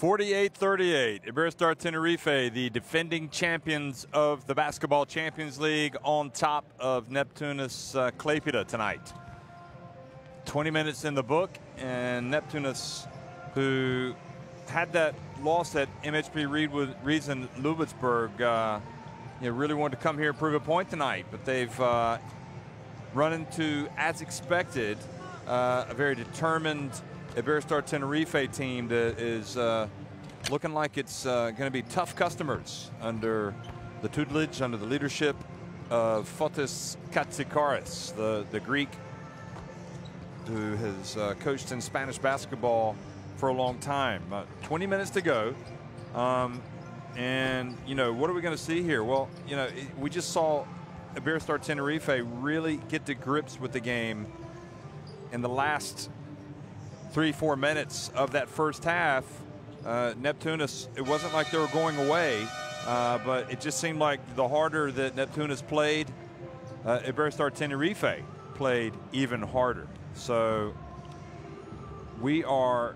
48-38, Iberostar Tenerife, the defending champions of the Basketball Champions League, on top of Neptunas Klaipeda tonight. 20 minutes in the book, and Neptunas, who had that loss at MHP Reeds in Ludwigsburg, really wanted to come here and prove a point tonight, but they've run into, as expected, a very determined Iberostar Tenerife team that is looking like it's going to be tough customers under the tutelage, under the leadership of Fotis Katsikaris, the Greek who has coached in Spanish basketball for a long time. 20 minutes to go. And, you know, what are we going to see here? Well, you know, we just saw Iberostar Tenerife really get to grips with the game in the last 3-4 minutes of that first half. Neptunas, it wasn't like they were going away, but it just seemed like the harder that Neptunas played, Iberostar Tenerife played even harder. So we are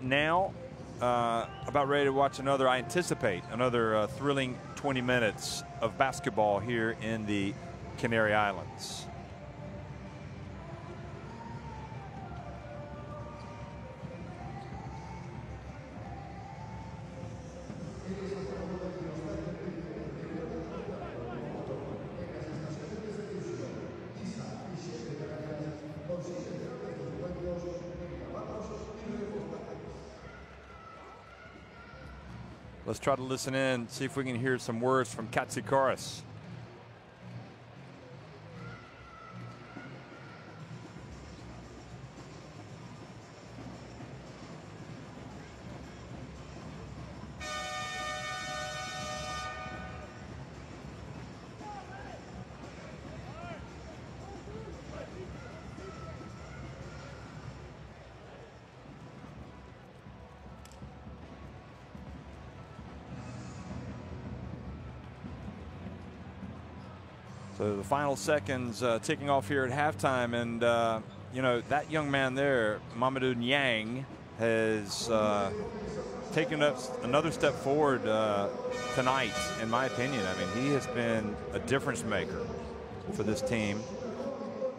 now about ready to watch another, I anticipate, another thrilling 20 minutes of basketball here in the Canary Islands. Let's try to listen in, see if we can hear some words from Katsikaris. So the final seconds ticking off here at halftime, and you know, that young man there, Mamadou Niang, has taken up another step forward tonight, in my opinion. I mean, he has been a difference maker for this team.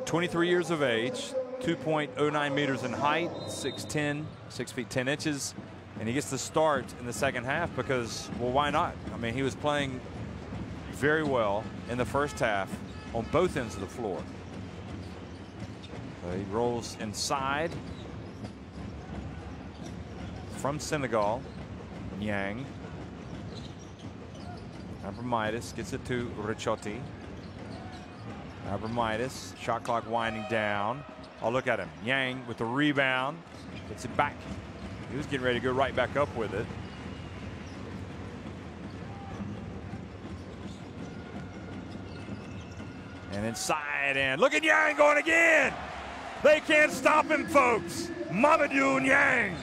23 years of age, 2.09 meters in height, 6'10", 6 feet 10 inches, and he gets the start in the second half because, well, why not? I mean, he was playing very well in the first half on both ends of the floor. So he rolls inside from Senegal. Niang. Abramitis gets it to Ricciotti. Abramitis, shot clock winding down. Oh, look at him. Niang with the rebound. Gets it back. He was getting ready to go right back up with it. And inside, and look at Niang going again. They can't stop him, folks. Mamadou Niang.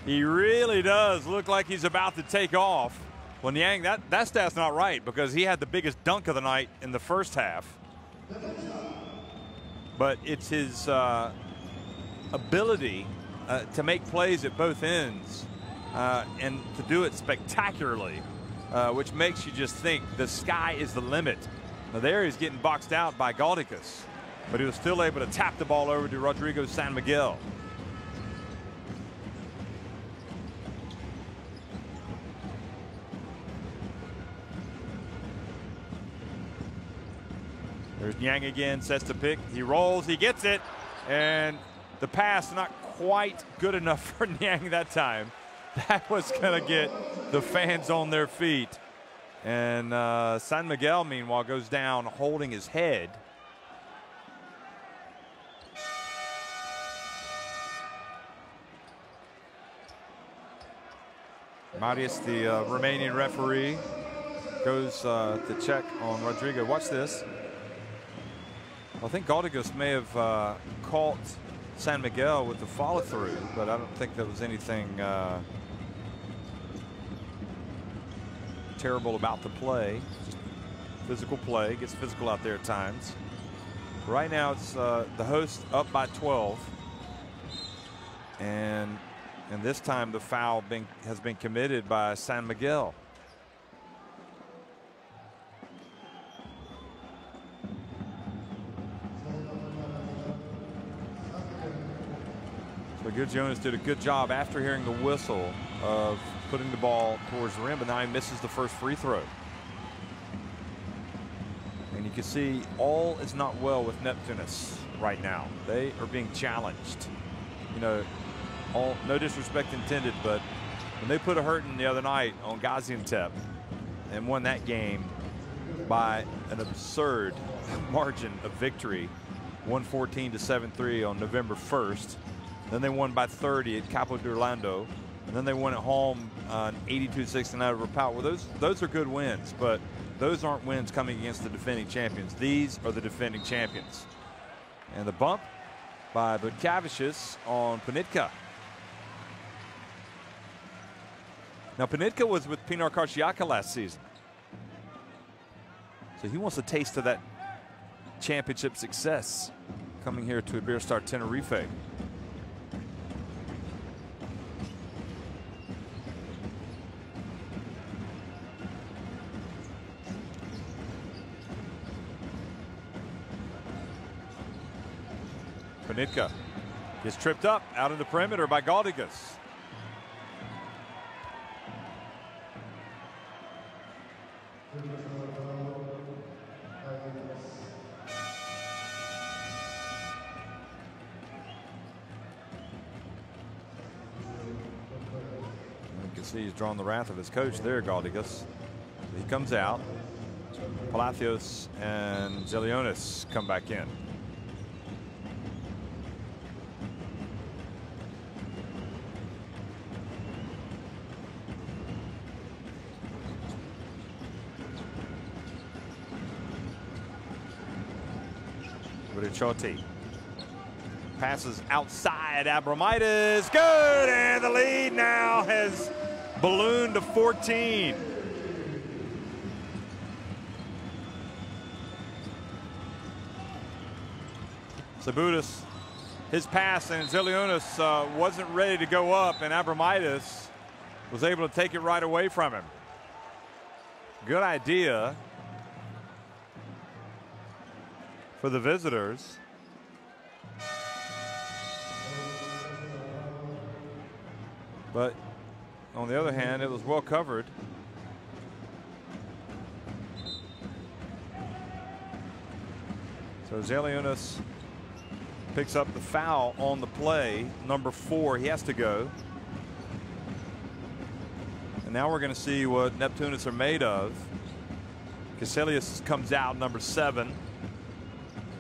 He really does look like he's about to take off. Well, Niang, that stat's not right because he had the biggest dunk of the night in the first half. But it's his ability to make plays at both ends. And to do it spectacularly, which makes you just think the sky is the limit. Now there he's getting boxed out by Galdicus, but he was still able to tap the ball over to Rodrigo San Miguel. There's Niang again, sets the pick. He rolls, he gets it, and the pass not quite good enough for Niang that time. That was going to get the fans on their feet. And San Miguel, meanwhile, goes down holding his head. Marius, the Romanian referee, goes to check on Rodrigo. Watch this. Well, I think Galdicus may have caught San Miguel with the follow-through, but I don't think there was anything terrible about the play. Just physical play, gets physical out there at times. Right now it's the host up by 12, and this time the foul has been committed by San Miguel. So Good Jonas did a good job after hearing the whistle of putting the ball towards the rim, but now he misses the first free throw. And he can see all is not well with Neptunas right now. They are being challenged. You know, no disrespect intended, but when they put a hurting the other night on Gaziantep and won that game by an absurd margin of victory, 114 to 7-3 on November 1st. Then they won by 30 at Capo d'Orlando. And then they won at home 82-69 over Pau. Well, those are good wins, but those aren't wins coming against the defending champions. These are the defending champions. And the bump by Butkavicius on Panitka. Now, Panitka was with Pinar Karciaka last season. So he wants a taste of that championship success coming here to Iberostar Tenerife. Panitka gets tripped up out of the perimeter by Galdigas. You can see he's drawn the wrath of his coach there, Galdigas. He comes out. Palacios and Zelionis come back in. Ricciotti passes outside. Abromaitis, good, and the lead now has ballooned to 14. Sabutis, his pass, and Zelionis wasn't ready to go up, and Abromaitis was able to take it right away from him. Good idea for the visitors. But on the other hand, it was well covered. So Zelionis picks up the foul on the play. Number 4, he has to go. And now we're going to see what Neptunas are made of. Casellius comes out, number 7.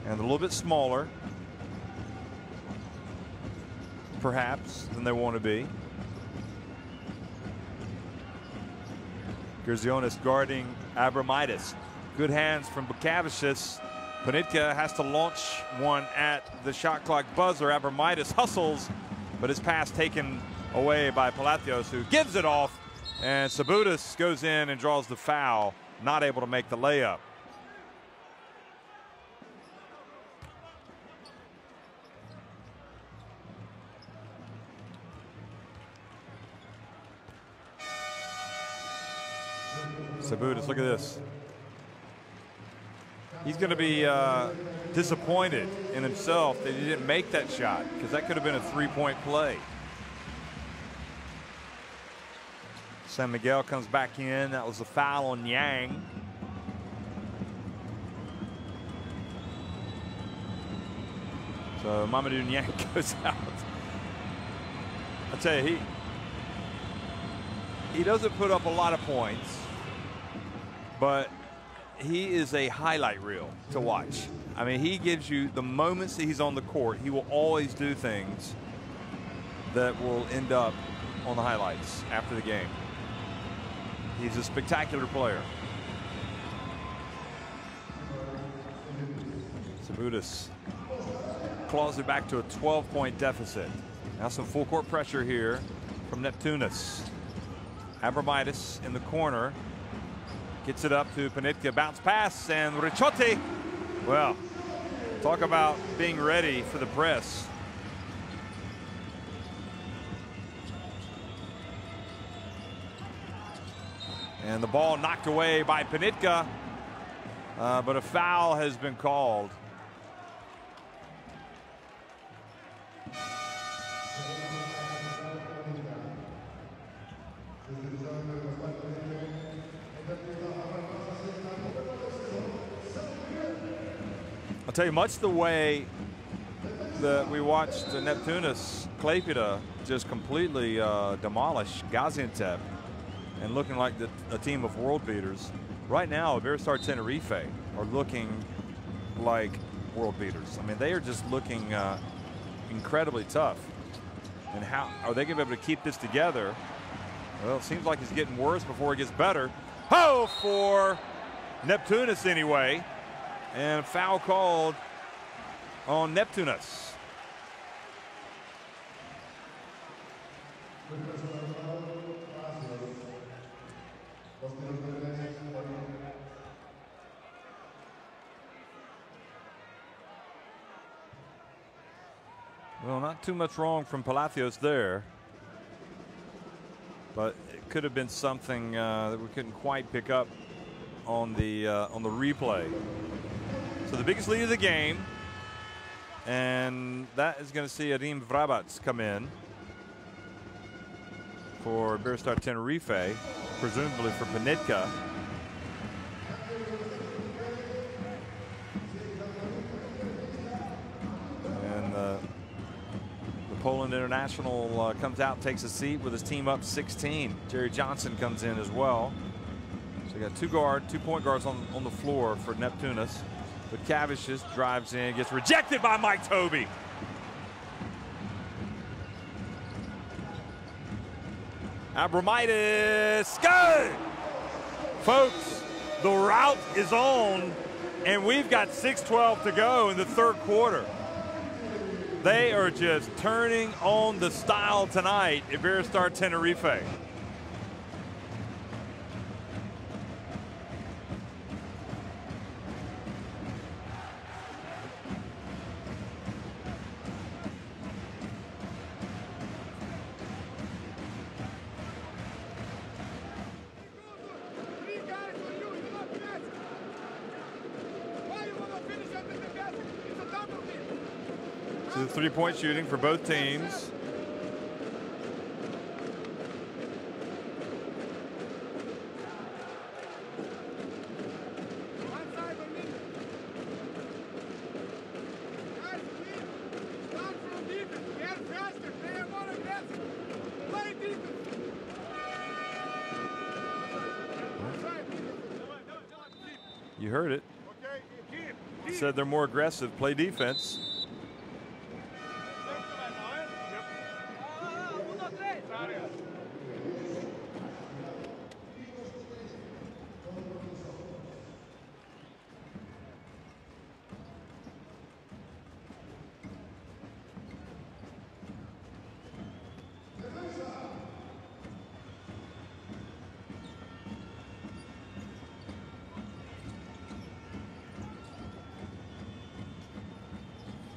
And a little bit smaller, perhaps, than they want to be. Gerzionis guarding Abromaitis. Good hands from Butkavicius. Panitka has to launch one at the shot clock buzzer. Abromaitis hustles, but his pass taken away by Palacios, who gives it off. And Sabutis goes in and draws the foul, not able to make the layup. Sabutis, look at this. He's going to be disappointed in himself that he didn't make that shot, because that could have been a 3-point play. San Miguel comes back in. That was a foul on Yang. So Mamadou Yang goes out. I tell you, he doesn't put up a lot of points, but he is a highlight reel to watch. I mean, he gives you the moments that he's on the court. He will always do things that will end up on the highlights after the game. He's a spectacular player. Sabutis claws it back to a 12-point deficit. Now some full court pressure here from Neptunas. Abromaitis in the corner. Gets it up to Panitka, bounce pass, and Ricciotti. Well, talk about being ready for the press. And the ball knocked away by Panitka, but a foul has been called. I'll tell you, much the way that we watched the Neptunas Klaipeda just completely demolish Gaziantep and looking like a team of world beaters. Right now, Iberostar Tenerife are looking like world beaters. I mean, they are just looking incredibly tough. And how are they going to be able to keep this together? Well, it seems like it's getting worse before it gets better. Oh, for Neptunas anyway. And a foul called on Neptunas. Well, not too much wrong from Palacios there, but it could have been something that we couldn't quite pick up on the replay. So the biggest lead of the game, and that is going to see Adim Vrabac come in for Iberostar Tenerife, presumably for Panitka. And the Poland international comes out, takes a seat with his team up 16. Jerry Johnson comes in as well. So you got 2 point guards on the floor for Neptunas. But Cavicius drives in, gets rejected by Mike Toby. Abramitis, good! Folks, the route is on, and we've got 6:12 to go in the third quarter. They are just turning on the style tonight, Iberostar Tenerife. So the 3-point shooting for both teams. You heard it. Said they're more aggressive, play defense.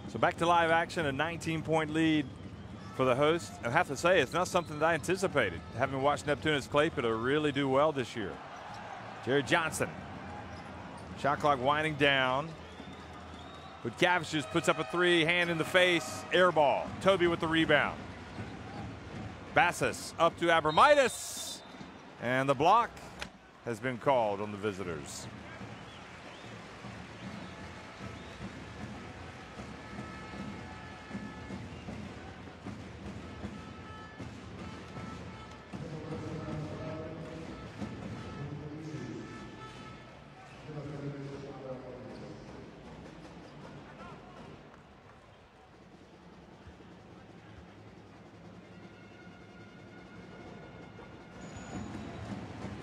So back to live action, a 19-point lead for the host. I have to say, it's not something that I anticipated, having watched Neptunas Klaipeda really do well this year. Jerry Johnson. Shot clock winding down. But Cavicius puts up a 3, hand in the face, air ball. Toby with the rebound. Bassis up to Abramitis. And the block has been called on the visitors.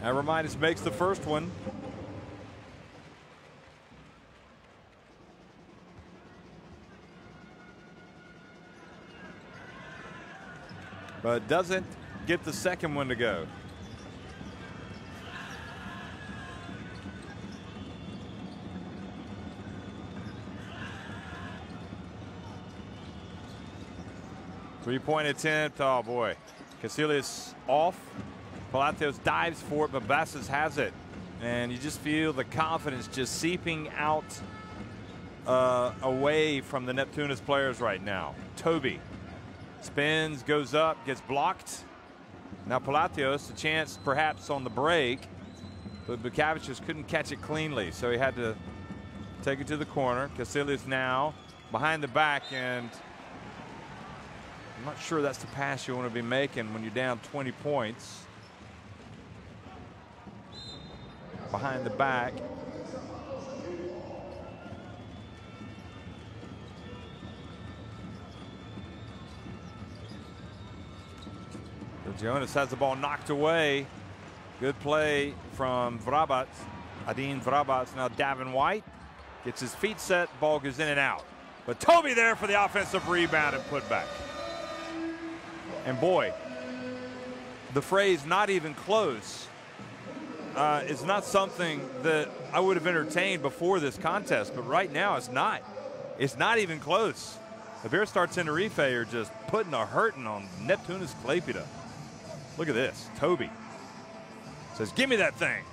Abramitis makes the first one. But doesn't get the second one to go. Three-point attempt, oh boy. Casillas off. Palacios dives for it, but Bassis has it. And you just feel the confidence just seeping out away from the Neptunas players right now. Toby spins, goes up, gets blocked. Now Palacios, a chance perhaps on the break, but Bukavicius couldn't catch it cleanly, so he had to take it to the corner. Casillas now behind the back, and I'm not sure that's the pass you want to be making when you're down 20 points. Behind the back. Jonas has the ball knocked away. Good play from Vrabac. Adin Vrabac. Now Davin White gets his feet set. Ball goes in and out. But Toby there for the offensive rebound and put back. And boy, the phrase "not even close" is not something that I would have entertained before this contest, but right now it's not. It's not even close. The Iberostar Tenerife are just putting a hurting on Neptunas Klaipeda. Look at this. Toby says, "Give me that thing."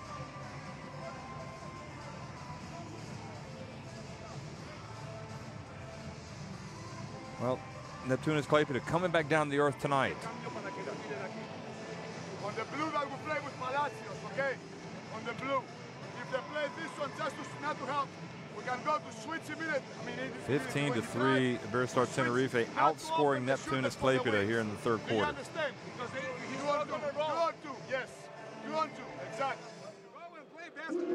Well, Neptunas Klaipeda coming back down to earth tonight. On the blue that we play with Palacios, okay? On the blue. If they play this one just not to help, we can go to switch immediately. 15-3, Iberostar Tenerife outscoring Neptunas Klaipeda here in the third quarter. You understand? Because you want to, yes. You want to, exactly. Go and play basketball.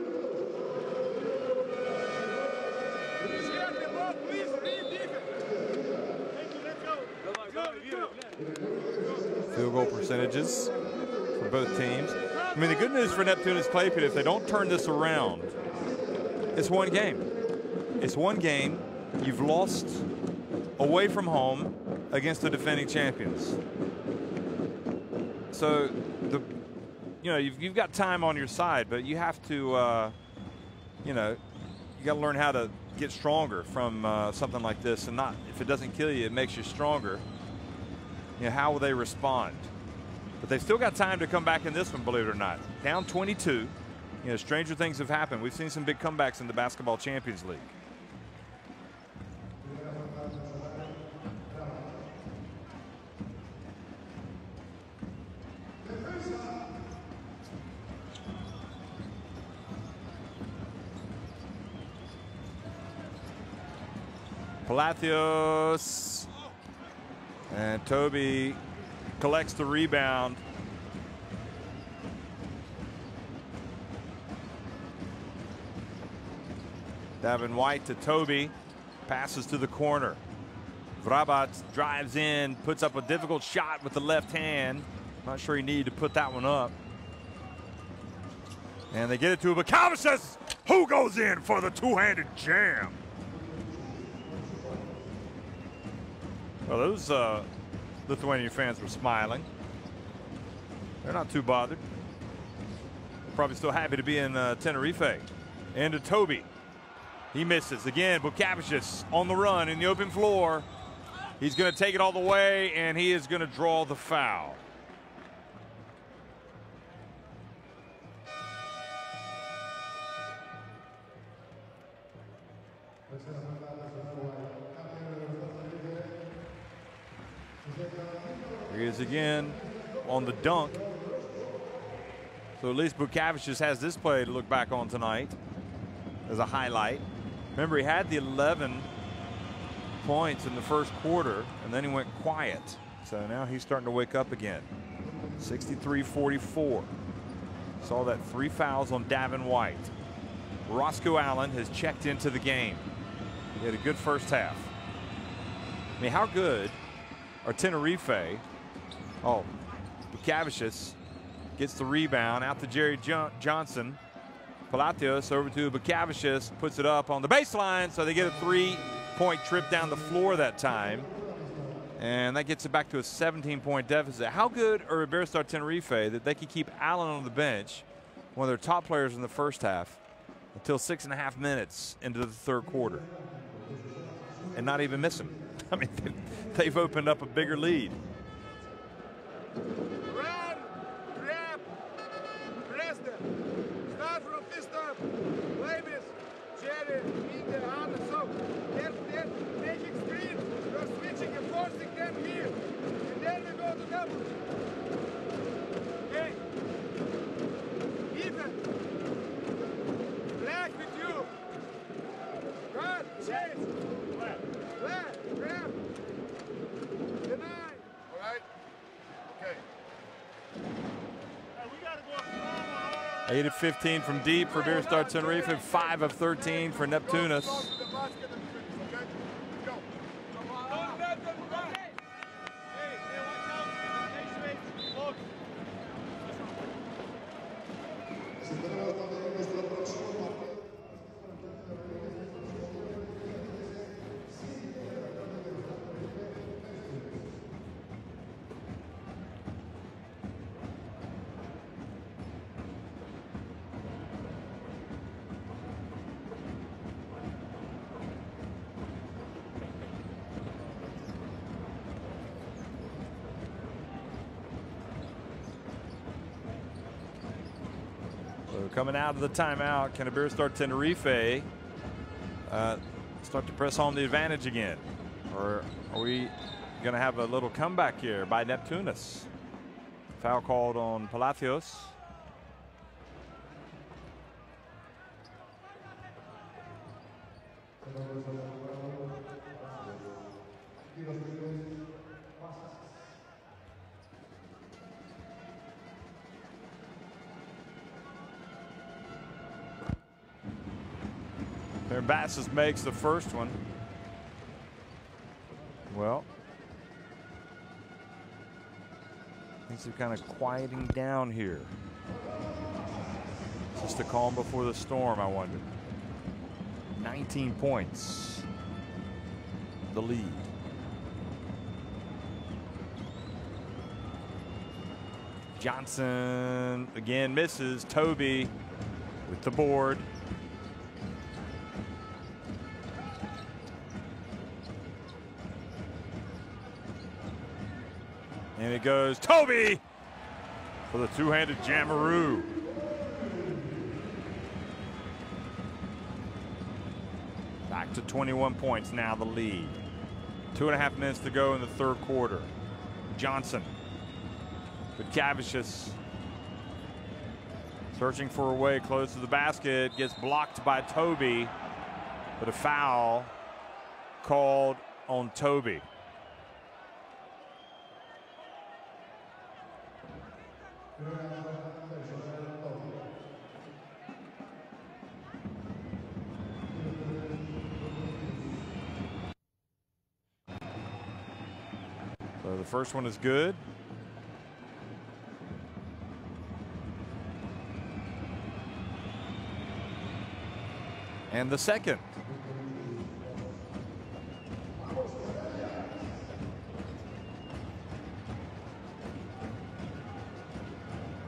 Share the ball, please, read defense. Thank you, let's go. Field goal percentages for both teams. I mean, the good news for Neptunas Klaipeda, if they don't turn this around, it's one game. It's one game. You've lost away from home against the defending champions. So, you've got time on your side, but you have to, you got to learn how to get stronger from something like this, and not, if it doesn't kill you, it makes you stronger. How will they respond? But they've still got time to come back in this one, believe it or not. Down 22. Stranger things have happened. We've seen some big comebacks in the Basketball Champions League. Palacios, and Toby collects the rebound. Davin White to Toby, passes to the corner. Vrabac drives in, puts up a difficult shot with the left hand. Not sure he needed to put that one up. And they get it to Bukavicius, who goes in for the two-handed jam. Well, those Lithuanian fans were smiling. They're not too bothered. Probably still happy to be in Tenerife. And to Toby. He misses again. Bukavicius on the run in the open floor. He's going to take it all the way, and he is going to draw the foul. Here he is again on the dunk. So at least Bukavicius has this play to look back on tonight as a highlight. Remember, he had the 11 points in the first quarter, and then he went quiet. So now he's starting to wake up again. 63-44. Saw that 3 fouls on Davin White. Roscoe Allen has checked into the game. He had a good first half. I mean, how good are Tenerife? Oh, Bukavicius gets the rebound out to Jerry Johnson. Palacios over to Bukavicius, puts it up on the baseline, so they get a 3-point trip down the floor that time. And that gets it back to a 17-point deficit. How good are Iberostar Tenerife that they can keep Allen on the bench, one of their top players in the first half, until 6.5 minutes into the third quarter, and not even miss him? I mean, they've opened up a bigger lead. Run, grab, press them. Start from this top. Labis, Jerry, Peter, Anna, so they're making screens. You're switching and forcing them here. And then we go to double. Okay. Ethan. Black with you. All right? Okay. 8 of 15 from deep for Iberostar Tenerife, and 5 of 13 for Neptunas. So coming out of the timeout, can Iberostar Tenerife start to press home the advantage again? Or are we going to have a little comeback here by Neptunas? Foul called on Palacios. Bassus makes the first one. Well, things are kind of quieting down here. Just the calm before the storm, I wonder. 19 points, the lead. Johnson again misses. Toby with the board. And it goes Toby for the two-handed jammeroo. Back to 21 points now, the lead. 2.5 minutes to go in the third quarter. Johnson with Cavicius searching for a way close to the basket, gets blocked by Toby, but a foul called on Toby. So the first one is good. And the second.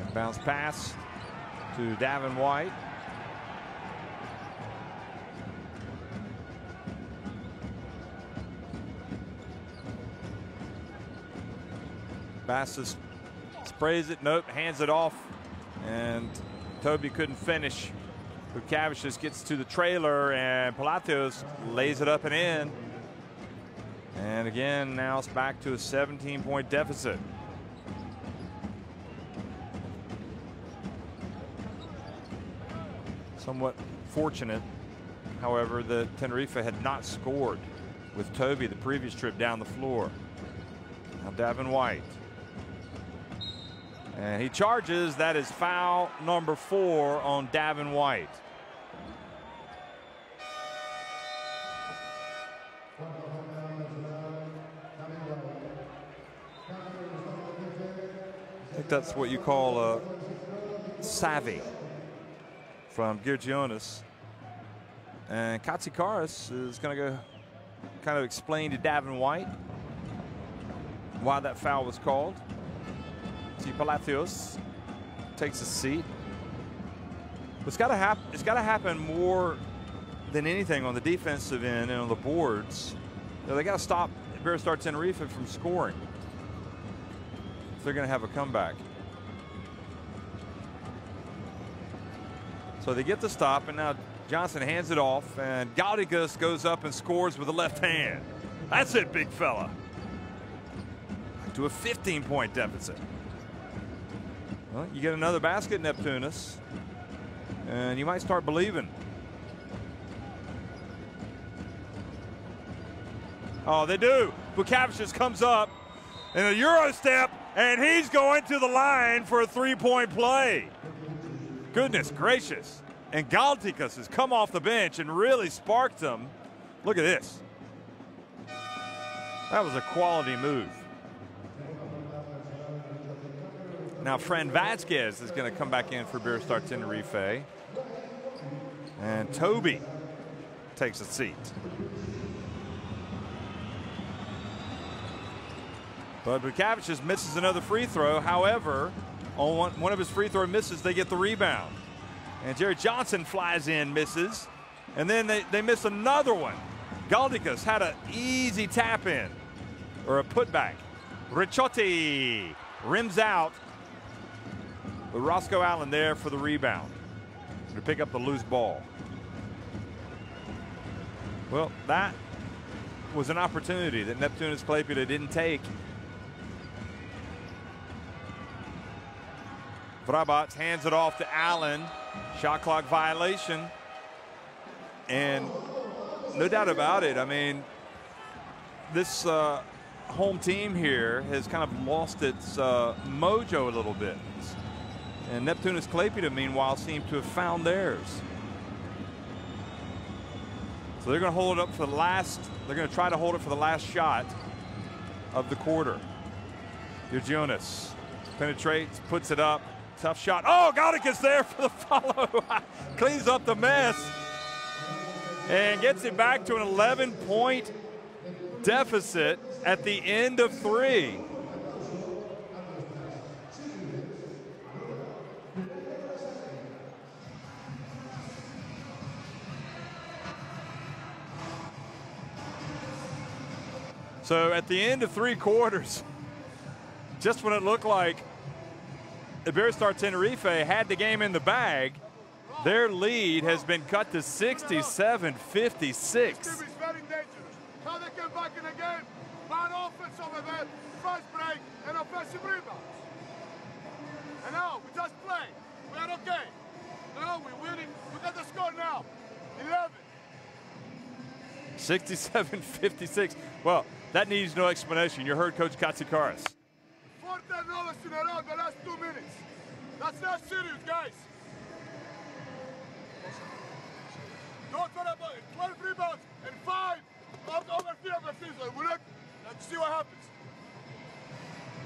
And bounce pass to Davin White. Bassus sprays it, nope, hands it off, and Toby couldn't finish. Cavicius gets to the trailer, and Palacios lays it up and in. And again, now it's back to a 17-point deficit. Somewhat fortunate, however, that Tenerife had not scored with Toby the previous trip down the floor. Now Davin White. And he charges. That is foul number 4 on Davin White. I think that's what you call savvy from Girgionis. And Katsikaris is going to go kind of explain to Davin White why that foul was called. See, Palacios takes a seat. It's got to happen. It's got to happen more than anything on the defensive end and on the boards. You know, they got to stop Iberostar Tenerife from scoring if they're going to have a comeback. So they get the stop, and now Johnson hands it off, and Gaudigas goes up and scores with the left hand. That's it, big fella. Back to a 15-point deficit. Well, you get another basket, Neptunas, and you might start believing. Oh, they do. Bukavicius comes up in a Euro step, and he's going to the line for a three-point play. Goodness gracious. And Galtikas has come off the bench and really sparked them. Look at this. That was a quality move. Now, Fran Vasquez is going to come back in for Iberostar Tenerife. And Toby takes a seat. But Bukavicius misses another free throw. However, on one of his free throw misses, they get the rebound. And Jerry Johnson flies in, misses. And then they miss another one. Galdikas had an easy tap in, or a putback. Ricciotti rims out. But Roscoe Allen there for the rebound to pick up the loose ball. Well, that was an opportunity that Neptunas Klaipeda didn't take. Vrabac hands it off to Allen. Shot clock violation. And no doubt about it, I mean, this home team here has kind of lost its mojo a little bit. And Neptunas Klaipeda, meanwhile, seem to have found theirs. So they're going to hold it up for the last, they're going to try to hold it for the last shot of the quarter. Jonas penetrates, puts it up. Tough shot. Oh, Galdikas there for the follow. Cleans up the mess. And gets it back to an 11-point deficit at the end of 3. So at the end of 3 quarters, just when it looked like Iberostar Tenerife had the game in the bag, their lead has been cut to 67-56. This team is very dangerous. How they get back in the game? Bad offense over there, fast break, and offensive rebounds. And now we just play. We are okay. Now we're winning. We got the score now. 11. 67-56. Well, that needs no explanation. You heard Coach Katsikaris. 4 turnovers in a row in the last 2 minutes. That's not serious, guys. Don't worry about it. 12 rebounds and 5 over 3 of the season. Let's see what happens.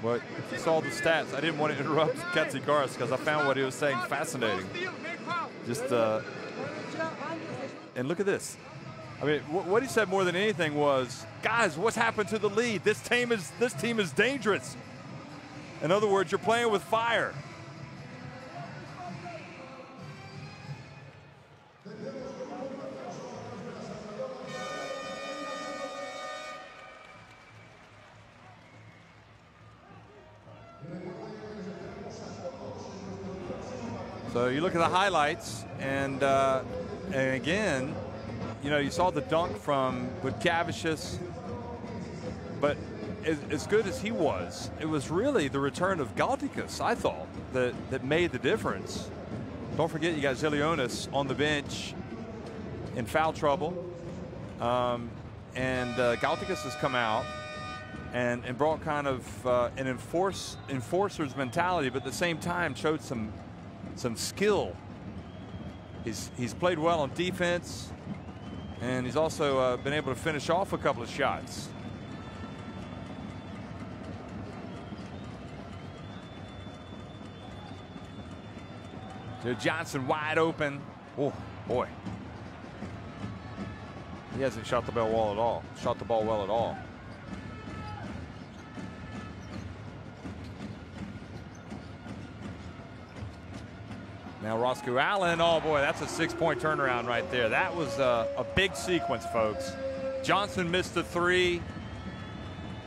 Well, if you saw the stats, I didn't want to interrupt Katsikaris because I found what he was saying fascinating. Just, and look at this. I mean, what he said more than anything was, guys, what's happened to the lead? This team is dangerous. In other words, you're playing with fire. So you look at the highlights, and again, you know, you saw the dunk from Bukavicius, but as good as he was, it was really the return of Galdikas, I thought, that made the difference. Don't forget, you got Zilionis on the bench in foul trouble, and Galdikas has come out and brought kind of an enforcer's mentality, but at the same time showed some skill. He's played well on defense, and he's also been able to finish off a couple of shots. Joe Johnson wide open. Oh boy, he hasn't shot the ball well at all. Shot the ball well at all. Now Roscoe Allen, oh boy, that's a 6-point turnaround right there. That was a big sequence, folks. Johnson missed a 3,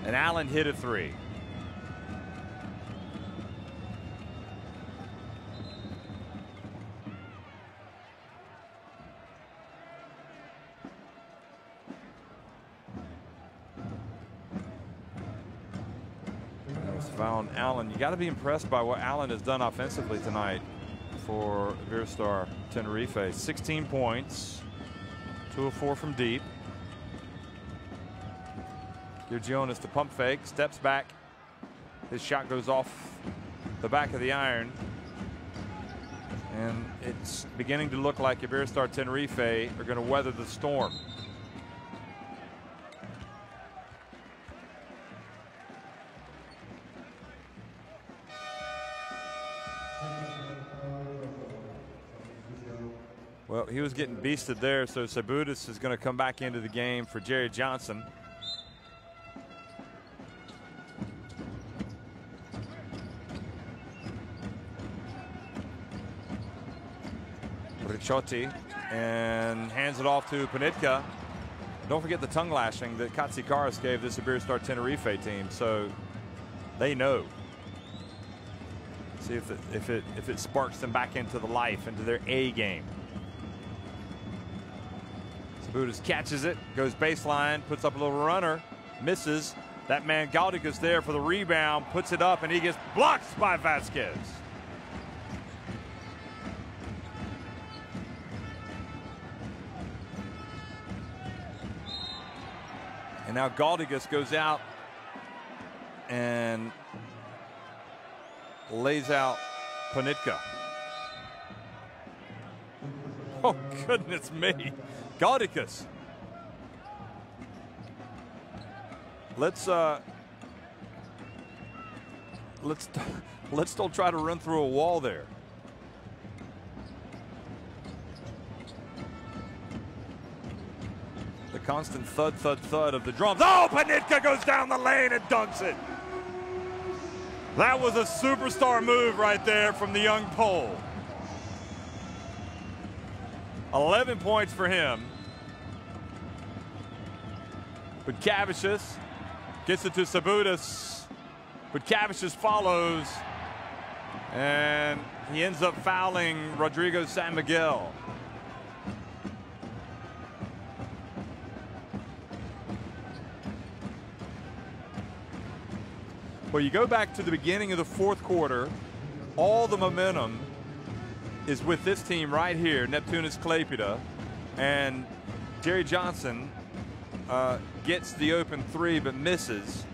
and Allen hit a 3. Found Allen. You got to be impressed by what Allen has done offensively tonight for Iberostar Tenerife. 16 points, 2 of 4 from deep. Jonas the pump fake, steps back. His shot goes off the back of the iron. And it's beginning to look like Iberostar Tenerife are going to weather the storm. Well, he was getting beasted there, so Sabutis is going to come back into the game for Jerry Johnson. Ricciotti and hands it off to Panitka. Don't forget the tongue lashing that Katsikaris gave this Iberostar Tenerife team, so they know. See if it sparks them back into the life, into their A game. Sabutis catches it, goes baseline, puts up a little runner, misses. That man Gaudikas there for the rebound, puts it up, and he gets blocked by Vasquez. And now Gaudikas goes out and lays out Panitka. Oh, goodness me. Gaudikas. Let's don't try to run through a wall there. The constant thud, thud, thud of the drums. Oh, Panitka goes down the lane and dunks it. That was a superstar move right there from the young Pole. 11 points for him. But Cavicius gets it to Sabutis. But Cavicius follows. And he ends up fouling Rodrigo San Miguel. Well, you go back to the beginning of the fourth quarter, all the momentum is with this team right here, Neptunas Klaipeda, and Jerry Johnson gets the open three but misses.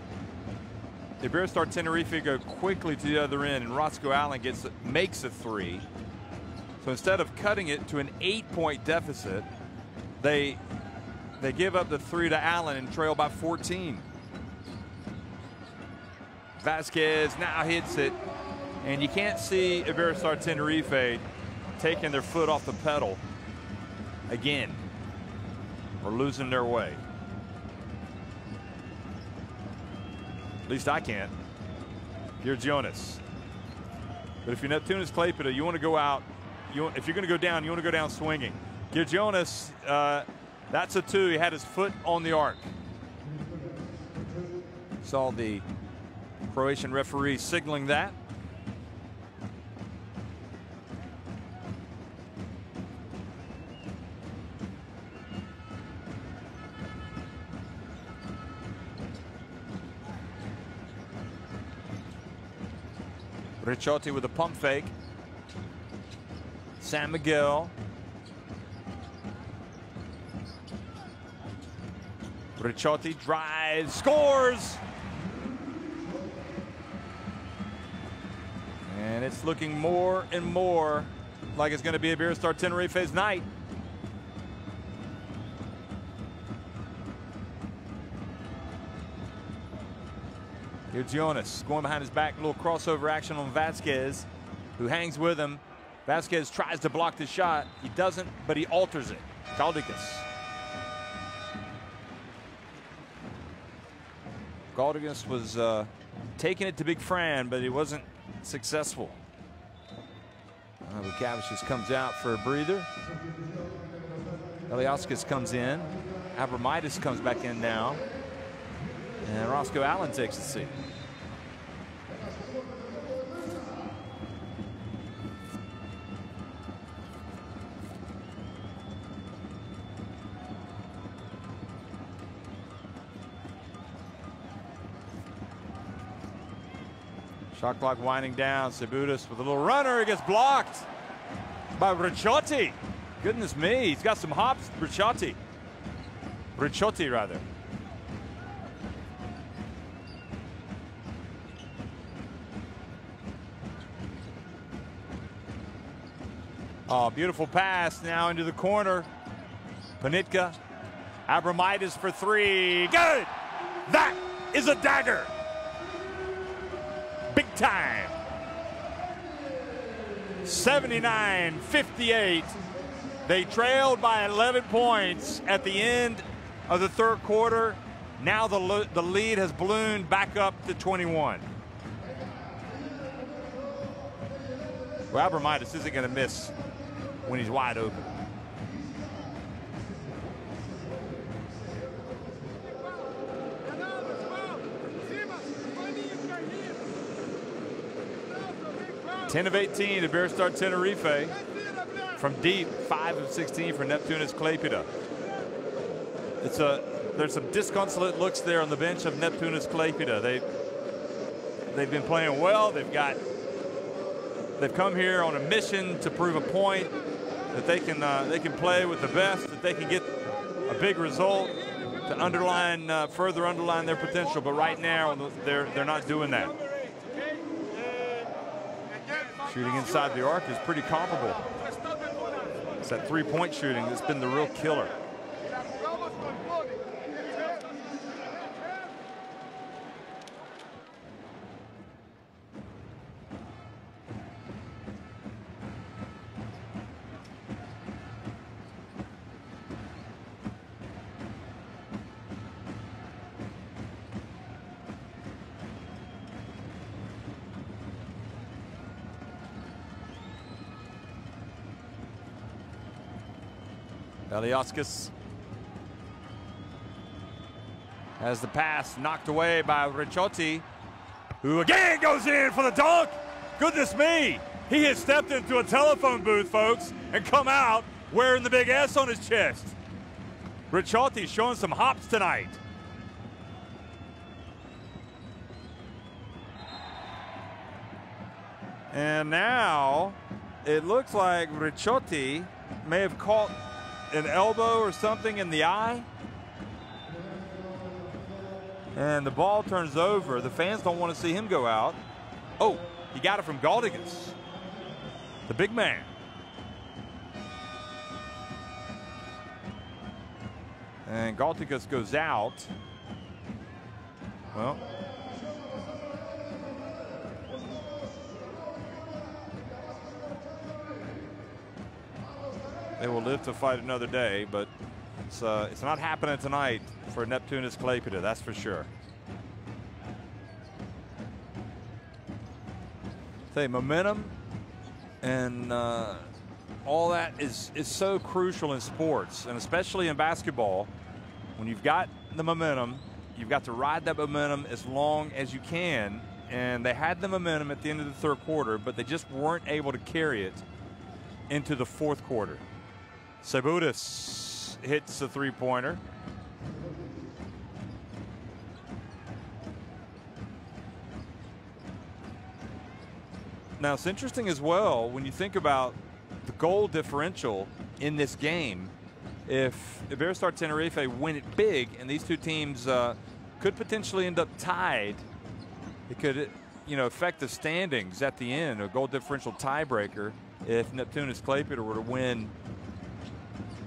Iberostar Tenerife go quickly to the other end, and Roscoe Allen makes a three. So instead of cutting it to an 8-point deficit, they give up the three to Allen and trail by 14. Vasquez now hits it, and you can't see Iberostar Tenerife taking their foot off the pedal again or losing their way. At least I can't. You're Jonas. But if you're Neptunas Klaipeda, you want to go out. If you're going to go down, you want to go down swinging. You're Jonas. That's a two. He had his foot on the arc. Saw the Croatian referee signaling that. Ricciotti with a pump fake. San Miguel. Ricciotti drives, scores! And it's looking more and more like it's going to be Iberostar Tenerife's night. Here's Jonas going behind his back, a little crossover action on Vasquez, who hangs with him. Vasquez tries to block the shot. He doesn't, but he alters it. Gaudikas. Gaudikas was taking it to Big Fran, but he wasn't successful. Cavicius comes out for a breather. Eliauskas comes in. Abramitis comes back in now. And Roscoe Allen takes a seat. Shot clock winding down. Sabutis with a little runner. He gets blocked by Ricciotti. Goodness me, he's got some hops, Ricciotti. Ricciotti, rather. Oh, beautiful pass now into the corner. Panitka. Abramidis for three. Good! That is a dagger. Big time. 79-58. They trailed by 11 points at the end of the third quarter. Now the lead has ballooned back up to 21. Well, Abramidis isn't going to miss when he's wide open. Ten of 18 to Iberostar Tenerife. From deep, 5 of 16 for Neptunas Klaipeda. There's some disconsolate looks there on the bench of Neptunas Klaipeda. They've been playing well. They've come here on a mission to prove a point that they can play with the best, that they can get a big result to further underline their potential. But right now they're not doing that. Shooting inside the arc is pretty comparable. It's that three-point shooting that's been the real killer. Eliauskas has the pass knocked away by Ricciotti, who again goes in for the dunk. Goodness me, he has stepped into a telephone booth, folks, and come out wearing the big S on his chest. Ricciotti showing some hops tonight. And now it looks like Ricciotti may have caught an elbow or something in the eye, and the ball turns over. The fans don't want to see him go out. Oh, he got it from Galdigas, the big man. And Galdigas goes out. Well, they will live to fight another day, but it's not happening tonight for Neptunas Klaipeda, that's for sure. Say momentum and all that is so crucial in sports, and especially in basketball. When you've got the momentum, you've got to ride that momentum as long as you can. And they had the momentum at the end of the third quarter, but they just weren't able to carry it into the fourth quarter. Seibutis hits a three-pointer. Now, it's interesting as well when you think about the goal differential in this game. If Iberostar Tenerife win it big and these two teams could potentially end up tied, it could, affect the standings at the end, a goal differential tiebreaker if Neptunas Klaipeda were to win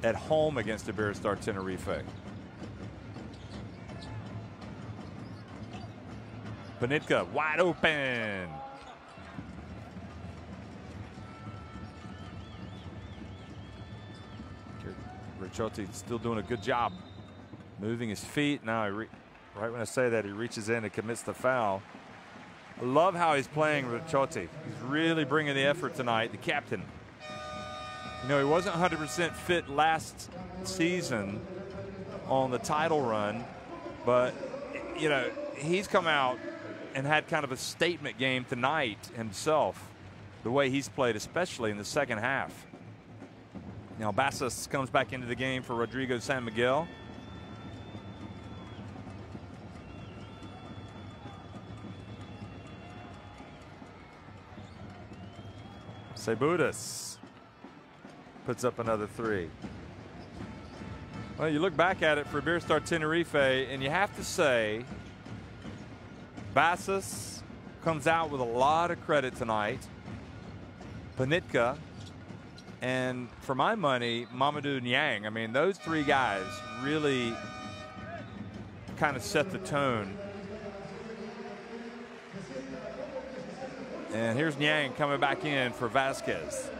at home against Iberostar Tenerife. Panitka wide open. Ricciotti still doing a good job moving his feet. Now, right when I say that, he reaches in and commits the foul. I love how he's playing Ricciotti. He's really bringing the effort tonight, the captain. He wasn't 100% fit last season on the title run, but, he's come out and had kind of a statement game tonight himself, the way he's played, especially in the second half. Now, Bassos comes back into the game for Rodrigo San Miguel. Seibutis puts up another three. Well, you look back at it for Iberostar Tenerife, and you have to say Bassos comes out with a lot of credit tonight. Panitka and for my money, Mamadou Niang. I mean, those three guys really kind of set the tone. And here's Niang coming back in for Vasquez,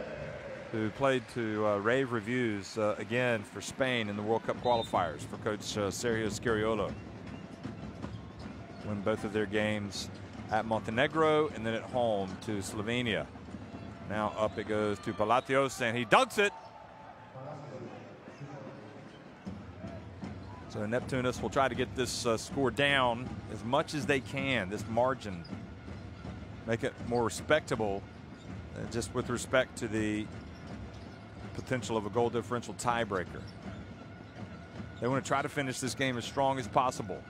who played to rave reviews again for Spain in the World Cup qualifiers for coach Sergio Scariolo. Win both of their games at Montenegro and then at home to Slovenia. Now up it goes to Palacios, and he dunks it. So Neptunas will try to get this score down as much as they can, this margin. Make it more respectable, just with respect to the potential of a goal differential tiebreaker. They want to try to finish this game as strong as possible.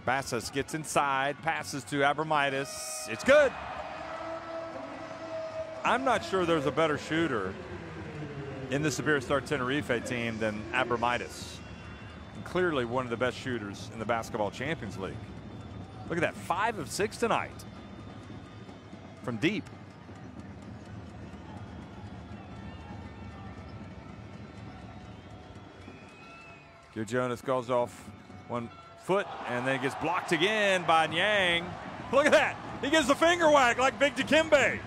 Basas gets inside, passes to Abramitis. It's good. I'm not sure there's a better shooter in this Iberostar Tenerife team than Abramitis. And clearly one of the best shooters in the Basketball Champions League. Look at that, 5 of 6 tonight from deep. Gil Jonas goes off 1 foot and then gets blocked again by Niang. Look at that, he gives the finger whack like Big Dikembe.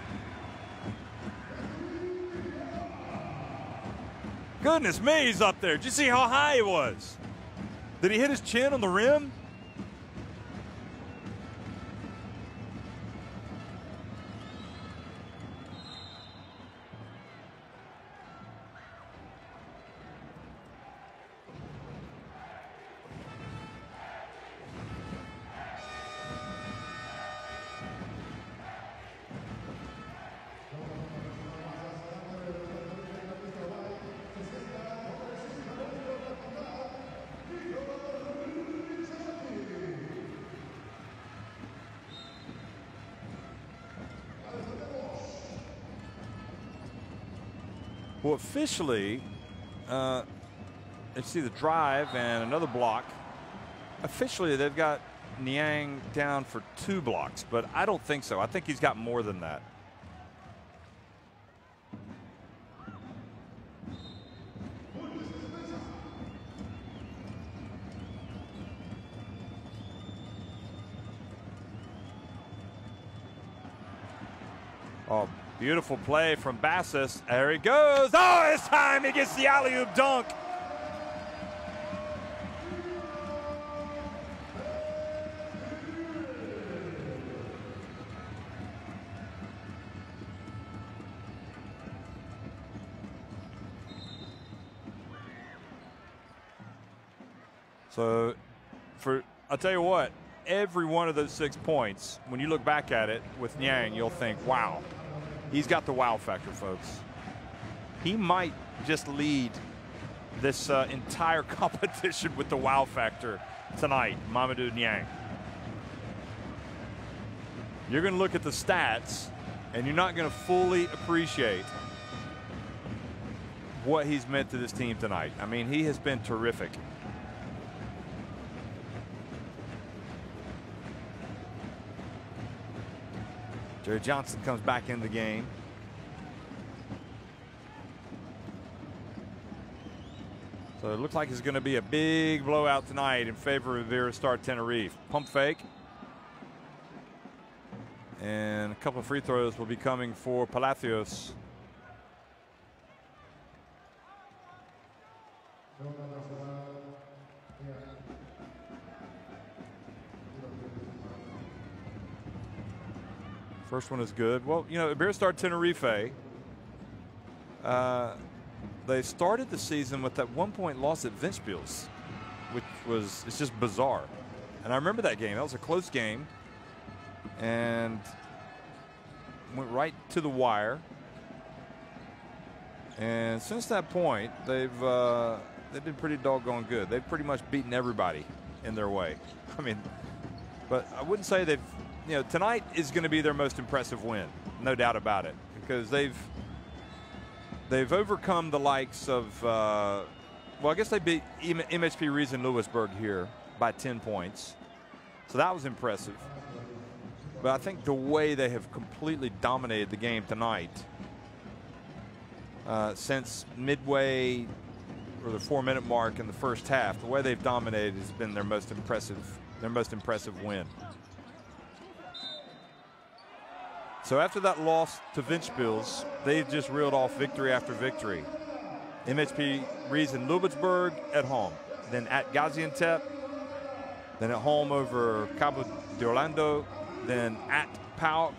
Goodness me, he's up there. Did you see how high he was? Did he hit his chin on the rim? Well, officially, let's see the drive and another block. Officially, they've got Niang down for 2 blocks, but I don't think so. I think he's got more than that. Oh, beautiful play from Basas. There he goes. Oh, this time he gets the alley-oop dunk. So, I'll tell you what, every one of those 6 points, when you look back at it with Niang, you'll think, wow. He's got the wow factor, folks. He might just lead this entire competition with the wow factor tonight, Mamadou Niang. You're going to look at the stats, and you're not going to fully appreciate what he's meant to this team tonight. I mean, he has been terrific. Jerry Johnson comes back in the game. So it looks like it's going to be a big blowout tonight in favor of Iberostar Tenerife. Pump fake. And a couple of free throws will be coming for Palacios. First one is good. Well, you know, Iberostar Tenerife, they started the season with that 1-point loss at Ventspils, which was, it's just bizarre. And I remember that game. That was a close game and went right to the wire. And since that point, they've been pretty doggone good. They've pretty much beaten everybody in their way. I mean, but I wouldn't say they've, you know, tonight is going to be their most impressive win, no doubt about it, because they've overcome the likes of, well, I guess they beat MHP Riesen Lewisburg here by 10 points, so that was impressive. But I think the way they have completely dominated the game tonight, since midway or the 4-minute mark in the first half, the way they've dominated has been their most impressive win. So after that loss to Ventspils, they've just reeled off victory after victory. MHP Rees in Lubitsburg at home, then at Gaziantep, then at home over Cabo de Orlando, then at PAOK,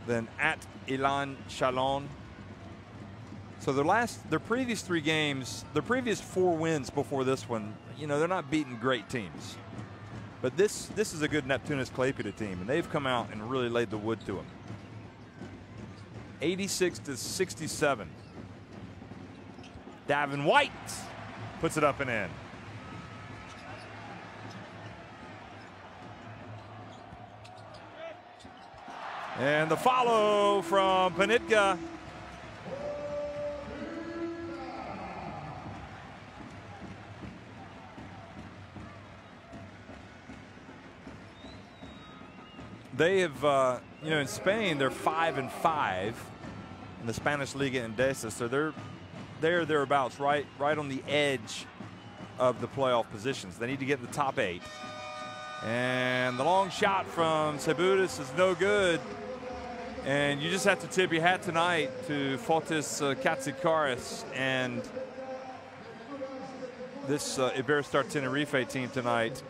then at Ilan Chalon. So their previous 3 games, their previous 4 wins before this one, you know, they're not beating great teams. But this is a good Neptunas Klaipeda team, and they've come out and really laid the wood to them. 86-67. Davin White puts it up and in. And the follow from Panitka. They have, you know, in Spain, they're 5-5 in the Spanish Liga Endesa, so they're thereabouts, right on the edge of the playoff positions. They need to get in the top 8. And the long shot from Sebudis is no good. And you just have to tip your hat tonight to Fotis Katsikaris and this Iberostar Tenerife team tonight.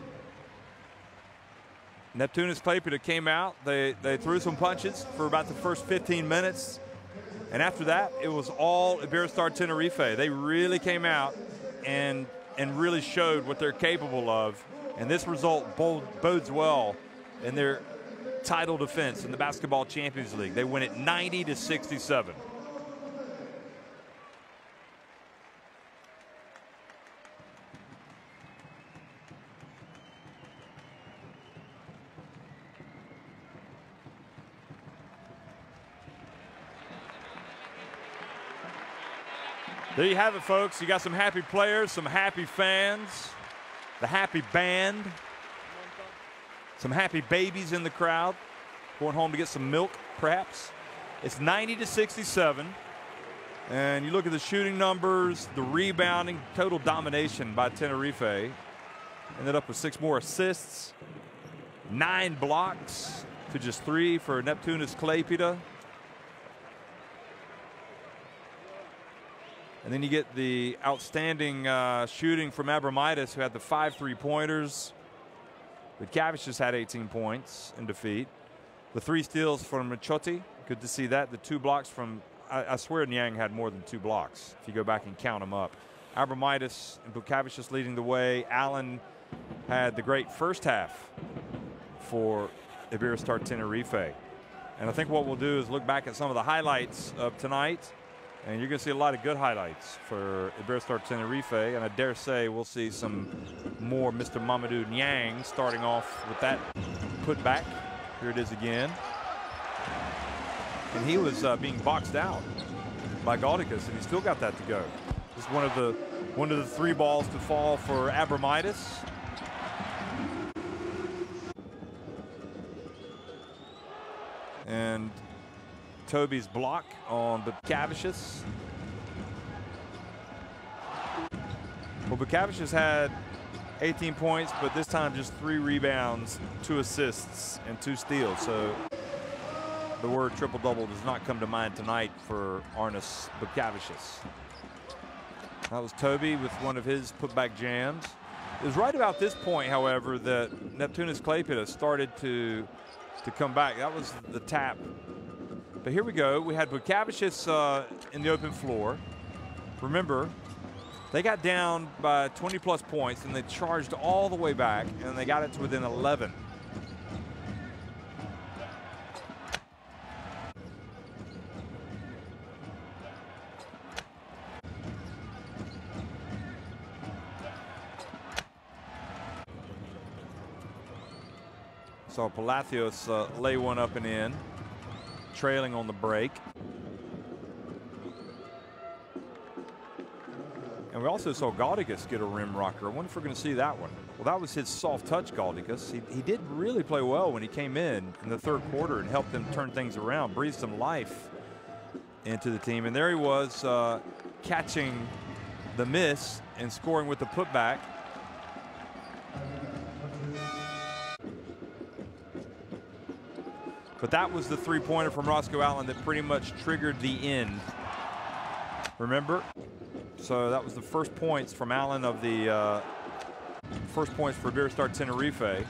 Neptunas Klaipeda came out. They threw some punches for about the first 15 minutes. And after that, it was all Iberostar Tenerife. They really came out and really showed what they're capable of. And this result bodes well in their title defense in the Basketball Champions League. They win it 90-67. There you have it, folks. You got some happy players, some happy fans, the happy band, some happy babies in the crowd going home to get some milk, perhaps. It's 90-67. And you look at the shooting numbers, the rebounding, total domination by Tenerife. Ended up with 6 more assists, 9 blocks to just 3 for Neptunas Klaipeda. And then you get the outstanding shooting from Abramaitis, who had the 5 3-pointers. But Kavicius had 18 points in defeat. The 3 steals from Machotti. Good to see that. The 2 blocks from, I swear Nyang had more than 2 blocks, if you go back and count them up. Abramaitis and Bukavicius leading the way. Allen had the great first half for Iberostar Tenerife. And I think what we'll do is look back at some of the highlights of tonight. And you're going to see a lot of good highlights for Iberostar Tenerife. And I dare say we'll see some more Mr. Mamadou Nyang starting off with that putback. Here it is again. And he was being boxed out by Gaudicus, and he still got that to go. Just one of the 3 balls to fall for Abramaitis. And Toby's block on Bukavicius. Well, Bukavicius had 18 points, but this time just 3 rebounds, 2 assists, and 2 steals. So the word triple-double does not come to mind tonight for Arnas Bukavicius. That was Toby with one of his putback jams. It was right about this point, however, that Neptunas Klaipeda started to come back. That was the tap. But here we go. We had Bukavicius in the open floor. Remember, they got down by 20-plus points, and they charged all the way back, and they got it to within 11. Saw Palacios lay one up and in, trailing on the break. And We also saw Galdikas get a rim rocker. I wonder if we're going to see that one. Well, that was his soft touch, Galdikas. He did really play well when he came in the third quarter and helped them turn things around, breathed some life into the team. And there he was catching the miss and scoring with the putback. But that was the three-pointer from Roscoe Allen that pretty much triggered the end. Remember? So that was the first points from Allen of the first points for Iberostar Tenerife.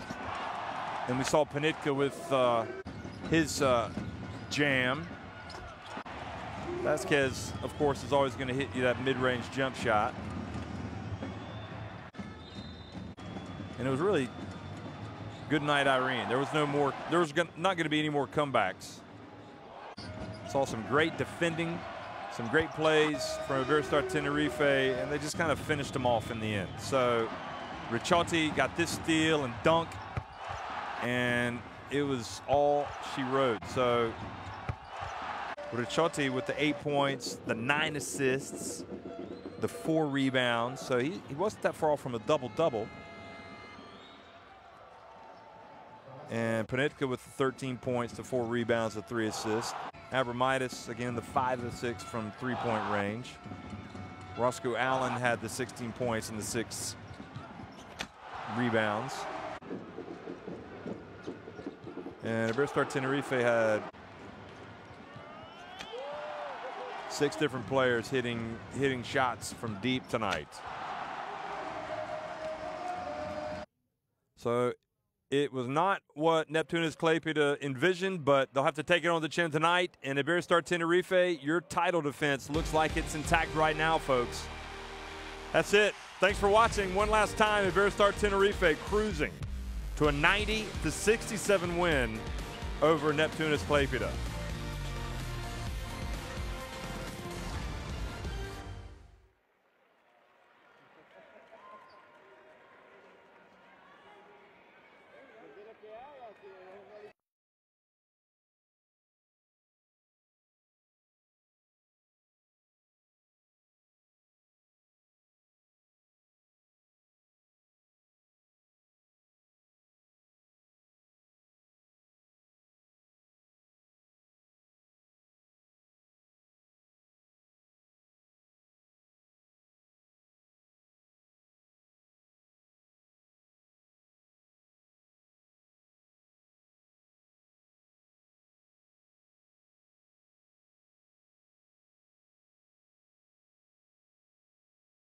And we saw Panitka with his jam. Vasquez, of course, is always going to hit you that mid-range jump shot. And it was really good night, Irene. There was no more. There was not going to be any more comebacks. Saw some great defending, some great plays from Iberostar Tenerife, and they just kind of finished them off in the end. So Ricciotti got this steal and dunk, and it was all she wrote. So Ricciotti with the 8 points, the 9 assists, the 4 rebounds. So he wasn't that far off from a double-double. And Panitka with the 13 points, the 4 rebounds, the 3 assists. Abramitis, again, the 5 of 6 from three-point range. Roscoe Allen had the 16 points and the 6 rebounds. And Iberostar Tenerife had 6 different players hitting shots from deep tonight. So it was not what Neptunas Klaipeda envisioned, but they'll have to take it on the chin tonight. And Iberostar Tenerife, your title defense looks like it's intact right now, folks. That's it. Thanks for watching. One last time, Iberostar Tenerife cruising to a 90-67 win over Neptunas Klaipeda.